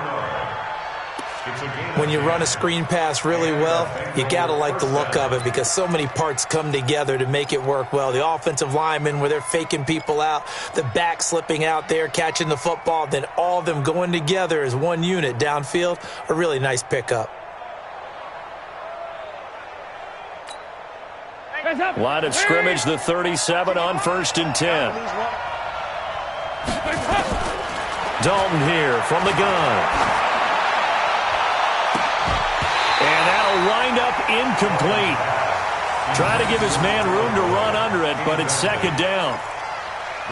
When you run a screen pass really well, you got to like the look of it because so many parts come together to make it work well. The offensive linemen where they're faking people out, the back slipping out there, catching the football, then all of them going together as one unit downfield, a really nice pickup. Line of scrimmage, the 37 on 1st and 10. Dalton here from the gun. And that'll wind up incomplete. Try to give his man room to run under it, but it's 2nd down.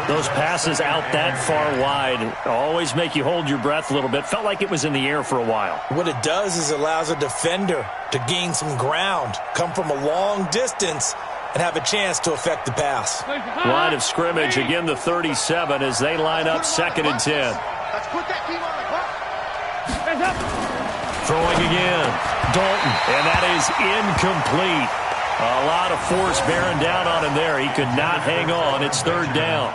Those passes out that far wide always make you hold your breath a little bit. Felt like it was in the air for a while. What it does is it allows a defender to gain some ground, come from a long distance, and have a chance to affect the pass. Line of scrimmage, again the 37 as they line up 2nd and 10. Let's put that team on the clock. Throwing again. Dalton, and that is incomplete. A lot of force bearing down on him there. He could not hang on. It's 3rd down.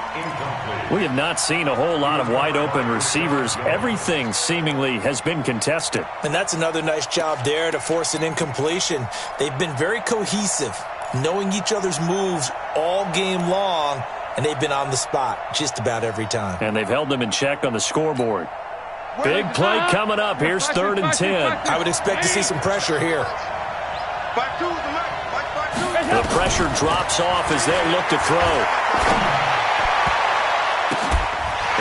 We have not seen a whole lot of wide-open receivers. Everything seemingly has been contested. And that's another nice job there to force an incompletion. They've been very cohesive, knowing each other's moves all game long, and they've been on the spot just about every time. And they've held them in check on the scoreboard. Big play coming up. Here's 3rd and 10. I would expect to see some pressure here. The pressure drops off as they look to throw.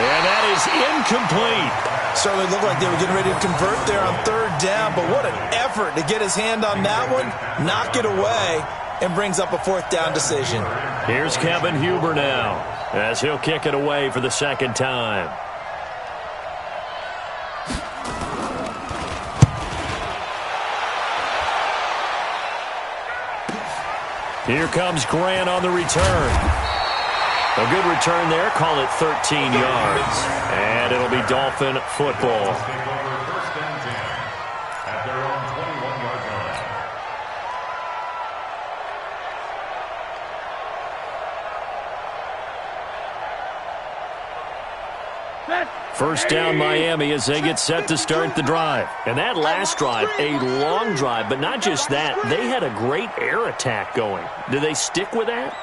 And that is incomplete. Certainly looked like they were getting ready to convert there on 3rd down, but what an effort to get his hand on that one, knock it away, and brings up a 4th down decision. Here's Kevin Huber now as he'll kick it away for the 2nd time. Here comes Grant on the return. A good return there. Call it 13 yards. And it'll be Dolphin football. At their own 21-yard line. First down Miami as they get set to start the drive. And that last drive, a long drive, but not just that, they had a great air attack going. Do they stick with that?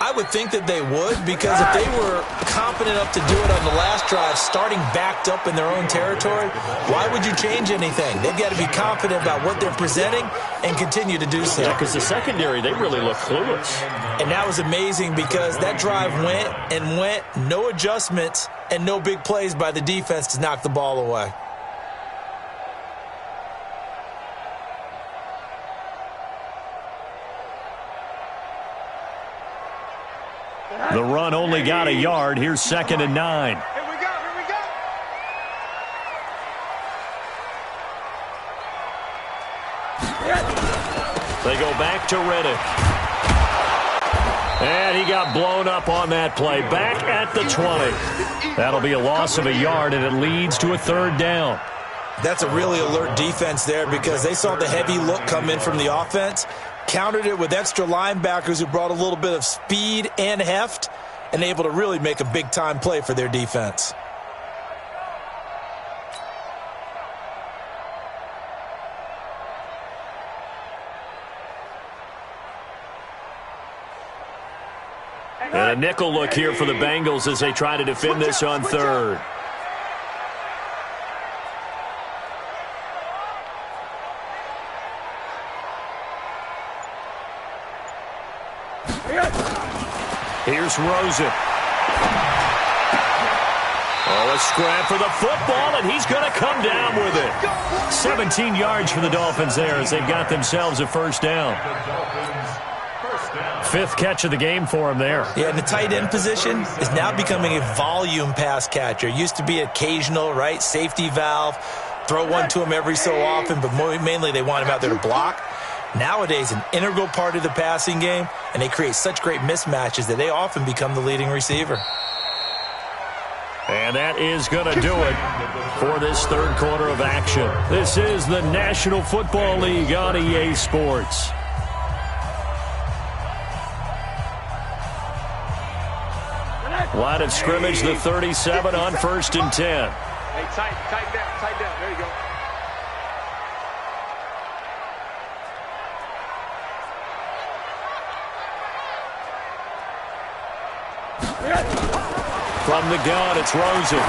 I would think that they would, because if they were confident enough to do it on the last drive, starting backed up in their own territory, why would you change anything? They've got to be confident about what they're presenting and continue to do so. Yeah, because the secondary, they really look clueless. And that was amazing because that drive went and went, no adjustments and no big plays by the defense to knock the ball away. The run only got a yard. Here's 2nd and 9. Here we go, here we go. They go back to Riddick. And he got blown up on that play. Back at the 20. That'll be a loss of a yard, and it leads to a 3rd down. That's a really alert defense there because they saw the heavy look come in from the offense, countered it with extra linebackers who brought a little bit of speed and heft, and able to really make a big-time play for their defense. And a nickel look here for the Bengals as they try to defend this on 3rd. Here's Rosen. Oh, a scrap for the football, and he's going to come down with it. 17 yards for the Dolphins there as they've got themselves a 1st down. 5th catch of the game for him there. Yeah, and the tight end position is now becoming a volume pass catcher. Used to be occasional, right, safety valve, throw one to him every so often, but mainly they want him out there to block. Nowadays, an integral part of the passing game, and they create such great mismatches that they often become the leading receiver. And that is going to do it for this 3rd quarter of action. This is the National Football League on EA Sports. Line of scrimmage, the 37 on 1st and 10. Hey, tighten down. There you go. From the gun, it's Rosen.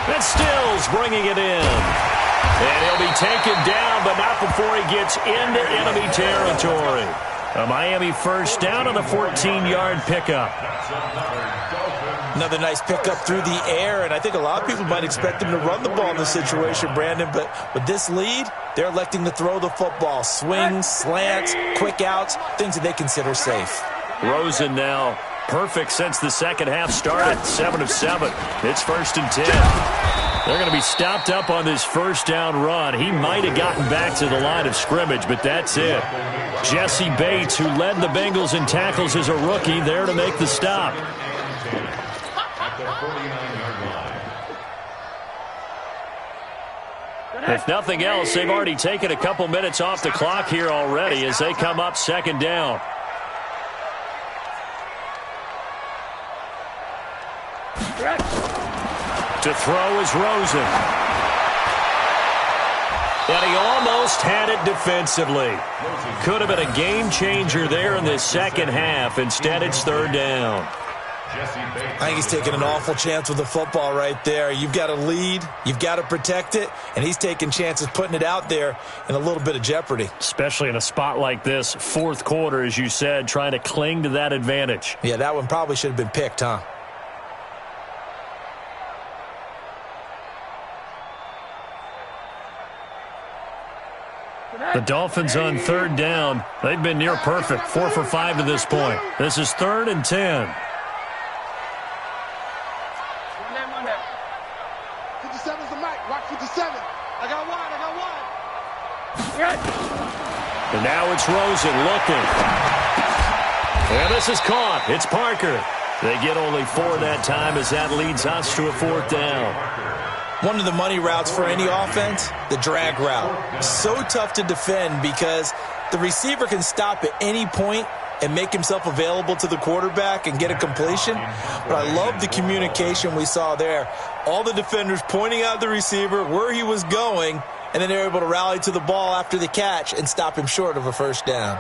And Stills bringing it in. And he'll be taken down, but not before he gets into enemy territory. A Miami 1st down on the 14-yard pickup. Another nice pickup through the air, and I think a lot of people might expect him to run the ball in this situation, Brandon, but with this lead, they're electing to throw the football. Swings, slants, quick outs, things that they consider safe. Rosen now perfect since the second half started. 7 of 7. It's 1st and 10. They're going to be stopped up on this 1st down run. He might have gotten back to the line of scrimmage, but that's it. Jesse Bates, who led the Bengals in tackles as a rookie, there to make the stop. If nothing else, they've already taken a couple minutes off the clock here already as they come up 2nd down. To throw is Rosen. And he almost had it defensively. Could have been a game changer there in this second half. Instead, it's 3rd down. I think he's taking an awful chance with the football right there. You've got to lead, you've got to protect it, and he's taking chances putting it out there in a little bit of jeopardy. Especially in a spot like this, 4th quarter, as you said, trying to cling to that advantage. Yeah, that one probably should have been picked, huh? The Dolphins on 3rd down. They've been near perfect, 4 for 5 to this point. This is 3rd and 10. 57's the mic. Rock 57. I got one. And now it's Rosen looking. And this is caught. It's Parker. They get only 4 that time as that leads us to a 4th down. One of the money routes for any offense, the drag route. So tough to defend because the receiver can stop at any point and make himself available to the quarterback and get a completion. But I love the communication we saw there. All the defenders pointing out the receiver where he was going, and then they're able to rally to the ball after the catch and stop him short of a first down.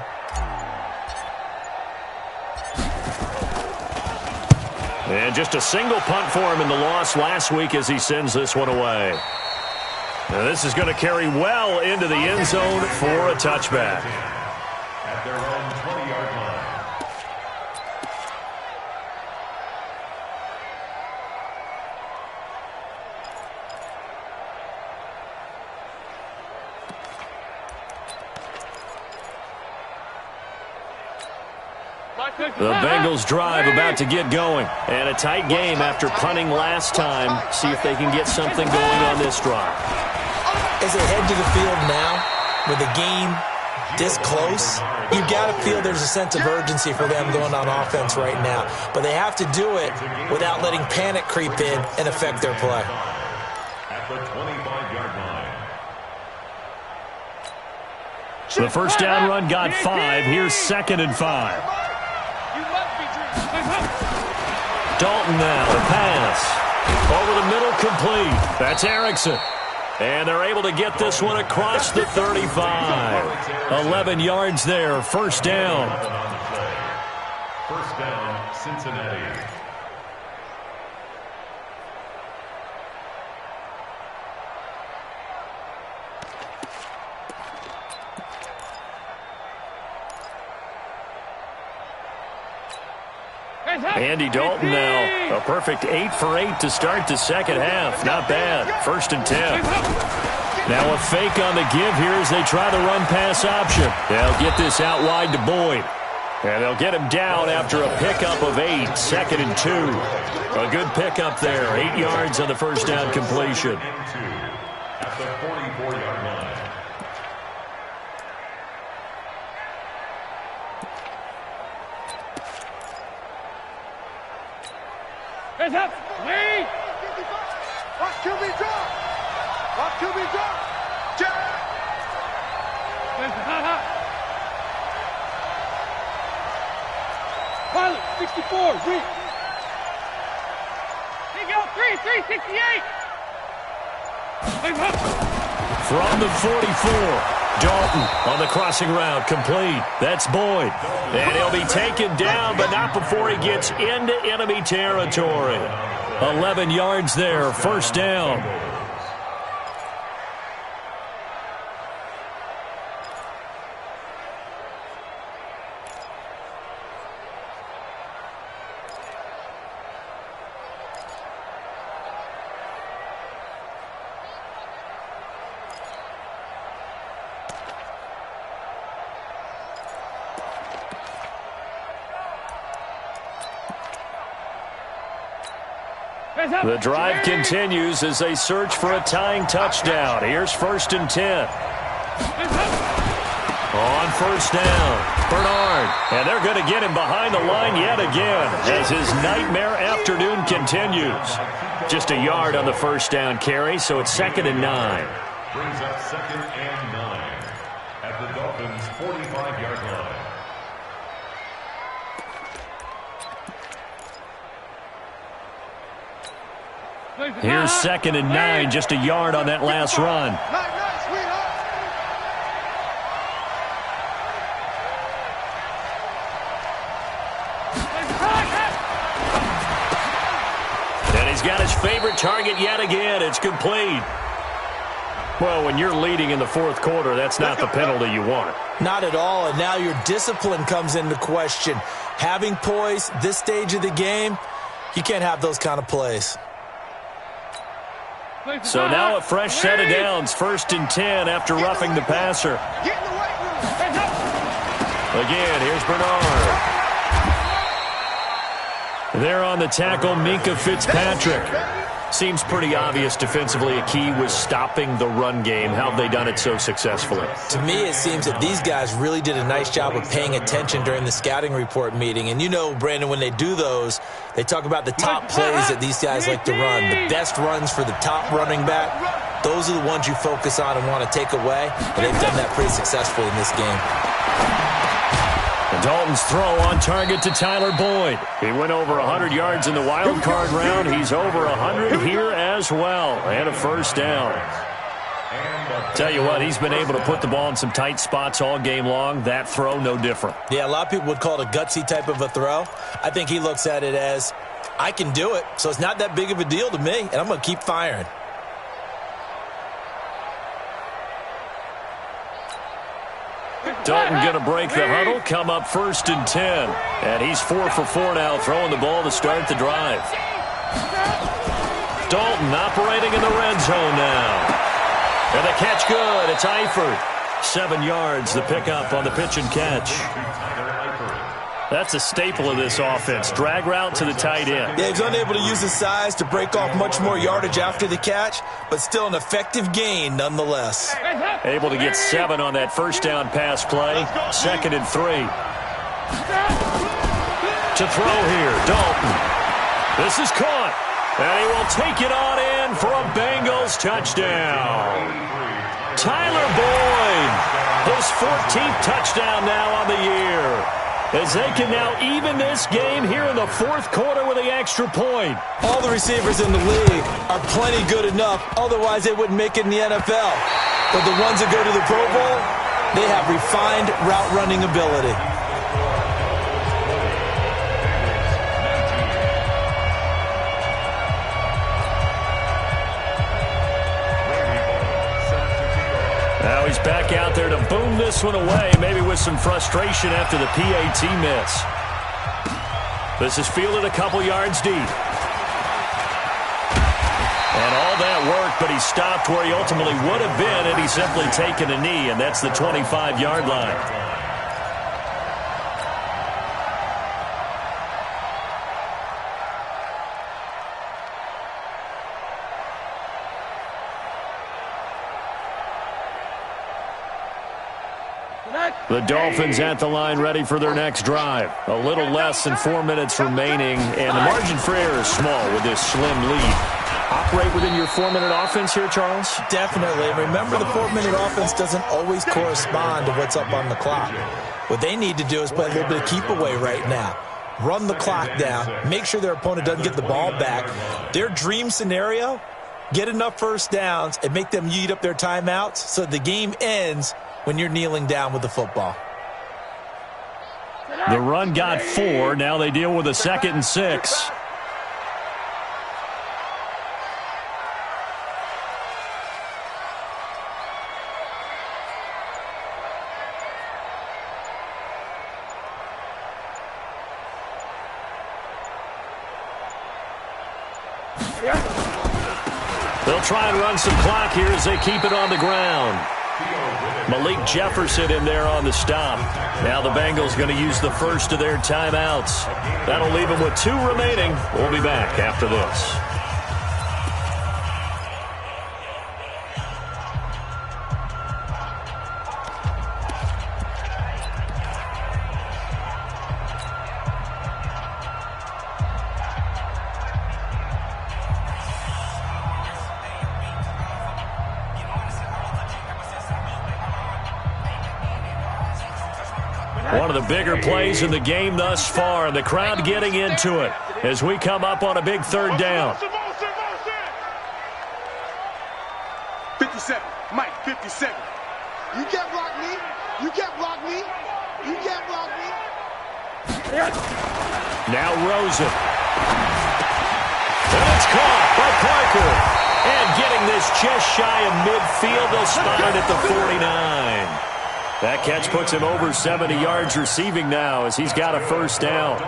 And just a single punt for him in the loss last week as he sends this one away. Now this is going to carry well into the end zone for a touchback. At their own 20-yard line. The Bengals drive about to get going. And a tight game after punting last time. See if they can get something going on this drive. As they head to the field now, with the game this close, you've got to feel there's a sense of urgency for them going on offense right now. But they have to do it without letting panic creep in and affect their play. At the 25-yard line. The first down run got 5. Here's 2nd and 5. Dalton now, the pass. Over the middle, complete. That's Erickson. And they're able to get this one across the 35. 11 yards there, first down. First down, Cincinnati. Andy Dalton now, a perfect 8 for 8 to start the second half. Not bad. 1st and 10. Now a fake on the give here as they try the run-pass option. They'll get this out wide to Boyd. And they'll get him down after a pickup of 8. 2nd and 2. A good pickup there. 8 yards on the first down completion. At the 44-yard line. Hands up! Wait! Watch QB drop! Watch QB drop! Check! Pilot, 64, reach! They go 368! Hands up! From the 44. Dalton on the crossing route, complete. That's Boyd. And he'll be taken down, but not before he gets into enemy territory. 11 yards there, first down. The drive continues as they search for a tying touchdown. Here's 1st and 10. On first down, Bernard. And they're going to get him behind the line yet again as his nightmare afternoon continues. Just a yard on the first down carry, so it's 2nd and 9. Brings up 2nd and 9 at the Dolphins' 45-yard line. Here's 2nd and 9, just a yard on that last run. And he's got his favorite target yet again. It's complete. Well, when you're leading in the 4th quarter, that's not the penalty you want. Not at all, and now your discipline comes into question. Having poise this stage of the game, you can't have those kind of plays. So now a fresh set of downs, 1st and 10 after roughing the passer. Again, here's Bernard. There on the tackle, Minkah Fitzpatrick. Seems pretty obvious defensively a key was stopping the run game. How have they done it so successfully? To me, it seems that these guys really did a nice job of paying attention during the scouting report meeting. And you know, Brandon, when they do those, they talk about the top plays that these guys like to run. The best runs for the top running back, those are the ones you focus on and want to take away. And they've done that pretty successfully in this game. And Dalton's throw on target to Tyler Boyd. He went over 100 yards in the wild card round. He's over 100 here as well. And a first down. Tell you what, he's been able to put the ball in some tight spots all game long. That throw, no different. Yeah, a lot of people would call it a gutsy type of a throw. I think he looks at it as, I can do it, so it's not that big of a deal to me, and I'm going to keep firing. Dalton going to break the huddle, come up 1st and 10. And he's 4 for 4 now, throwing the ball to start the drive. Dalton operating in the red zone now. And the catch good. It's Eifert. 7 yards, the pickup on the pitch and catch. That's a staple of this offense. Drag route to the tight end. Yeah, he's unable to use his size to break off much more yardage after the catch, but still an effective gain nonetheless. Able to get 7 on that first down pass play. 2nd and 3. To throw here, Dalton. This is caught. And he will take it on in for a Bengals touchdown. Tyler Boyd, his 14th touchdown now on the year. As they can now even this game here in the 4th quarter with the extra point. All the receivers in the league are plenty good enough. Otherwise, they wouldn't make it in the NFL. But the ones that go to the Pro Bowl, they have refined route running ability. Now he's back out there to boom this one away, maybe with some frustration after the PAT miss. This is fielded a couple yards deep. And all that work, but he stopped where he ultimately would have been had he simply taken a knee, and that's the 25-yard line. The Dolphins at the line ready for their next drive. A little less than 4 minutes remaining, and the margin for error is small with this slim lead. Operate within your 4-minute offense here, Charles? Definitely. Remember, the 4-minute offense doesn't always correspond to what's up on the clock. What they need to do is play a little bit of keep away right now. Run the clock down. Make sure their opponent doesn't get the ball back. Their dream scenario, get enough first downs and make them eat up their timeouts so the game ends when you're kneeling down with the football. The run got 4. Now they deal with a 2nd and 6. They'll try and run some clock here as they keep it on the ground. Malik Jefferson in there on the stop. Now the Bengals going to use the first of their timeouts. That'll leave them with 2 remaining. We'll be back after this. One of the bigger plays in the game thus far, and the crowd getting into it as we come up on a big 3rd down. 57, Mike, 57. You can't block me. You can't block me. You can't block me. Now Rosen. And it's caught by Parker. And getting this just shy of midfield, they'll spot it at the 49. That catch puts him over 70 yards receiving now as he's got a first down.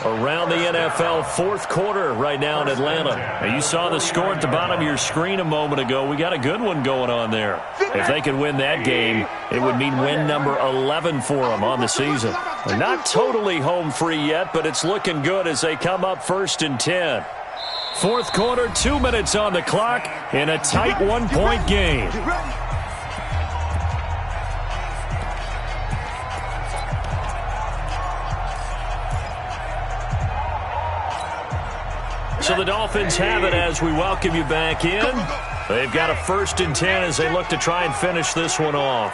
Around the NFL 4th quarter right now in Atlanta. Now you saw the score at the bottom of your screen a moment ago. We got a good one going on there. If they could win that game, it would mean win number 11 for them on the season. They're not totally home free yet, but it's looking good as they come up 1st and 10. 4th quarter, 2 minutes on the clock in a tight 1-point game. So the Dolphins have it as we welcome you back in. They've got a 1st and 10 as they look to try and finish this one off.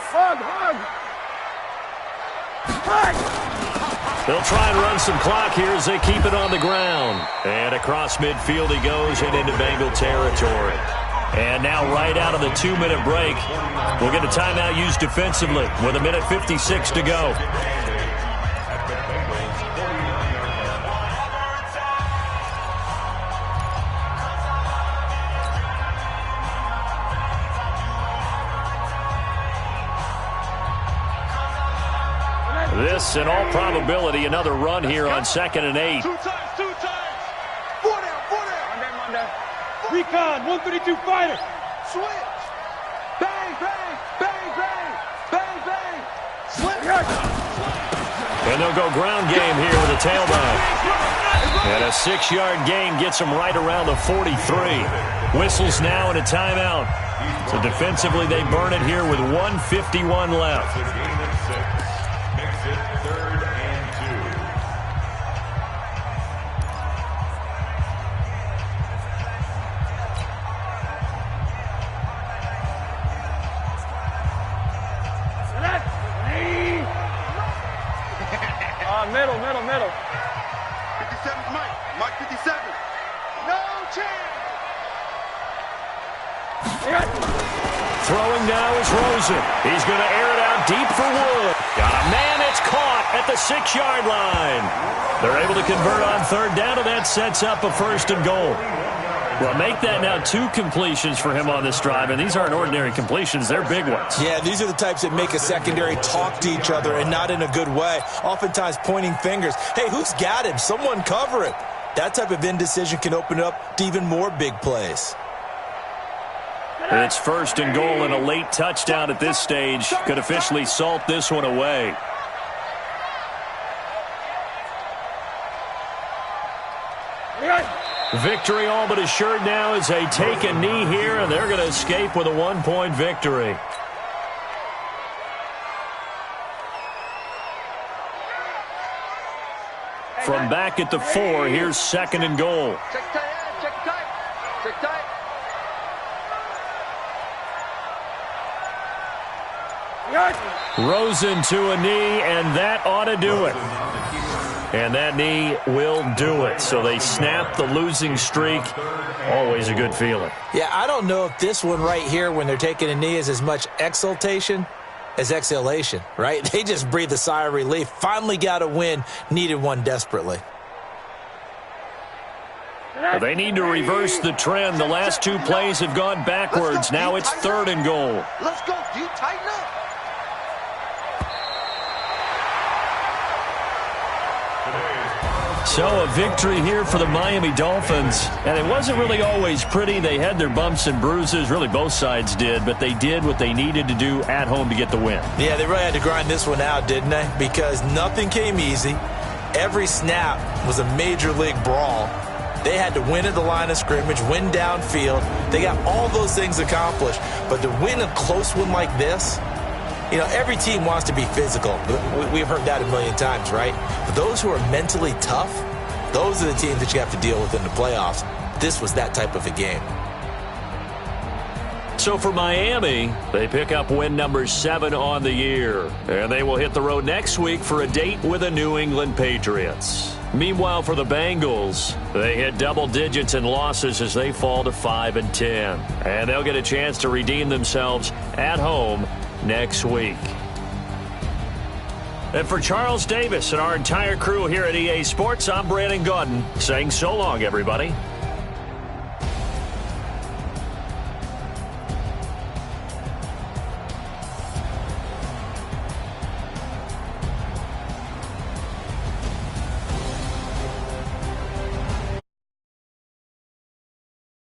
They'll try and run some clock here as they keep it on the ground. And across midfield he goes and into Bengal territory. And now right out of the 2-minute break, we'll get a timeout used defensively with 1:56 to go. This, in all probability, another run here on 2nd and 8. Two times. 4 down. Recon, 132 fighter. Switch. Bang, bang, bang, bang, bang, bang. Switch. And they'll go ground game here with a tailback. And a 6-yard gain gets them right around the 43. Whistles now and a timeout. So defensively they burn it here with 1:51 left. Middle. 57's Mike. Mike 57. No chance. Throwing now is Rosen. He's going to air it out deep for Wood. Got a man. It's caught at the 6-yard line. They're able to convert on 3rd down, and that sets up a 1st and goal. Well, make that now 2 completions for him on this drive, and these aren't ordinary completions. They're big ones. Yeah, these are the types that make a secondary talk to each other, and not in a good way. Oftentimes pointing fingers. Hey, who's got him? Someone cover it. That type of indecision can open up to even more big plays. It's 1st and goal, and a late touchdown at this stage could officially salt this one away. Victory all but assured now as they take a knee here, and they're going to escape with a 1-point victory. From back at the 4, here's 2nd and goal. Check tight. Rosen to a knee, and that ought to do it. And that knee will do it. So they snap the losing streak. Always a good feeling. Yeah, I don't know if this one right here, when they're taking a knee, is as much exultation as exhalation, right? They just breathe a sigh of relief. Finally got a win. Needed one desperately. Well, they need to reverse the trend. The last 2 plays have gone backwards. Now it's 3rd and goal. Let's go. Do you tighten up? So a victory here for the Miami Dolphins. And it wasn't really always pretty. They had their bumps and bruises. Really, both sides did. But they did what they needed to do at home to get the win. Yeah, they really had to grind this one out, didn't they? Because nothing came easy. Every snap was a major league brawl. They had to win at the line of scrimmage, win downfield. They got all those things accomplished. But to win a close one like this, you know, every team wants to be physical. We've heard that a million times, right? But those who are mentally tough, those are the teams that you have to deal with in the playoffs. This was that type of a game. So for Miami, they pick up win number 7 on the year. And they will hit the road next week for a date with the New England Patriots. Meanwhile, for the Bengals, they hit double digits in losses as they fall to 5-10. And they'll get a chance to redeem themselves at home next week. And for Charles Davis and our entire crew here at EA Sports, I'm Brandon Gaudin saying so long, everybody.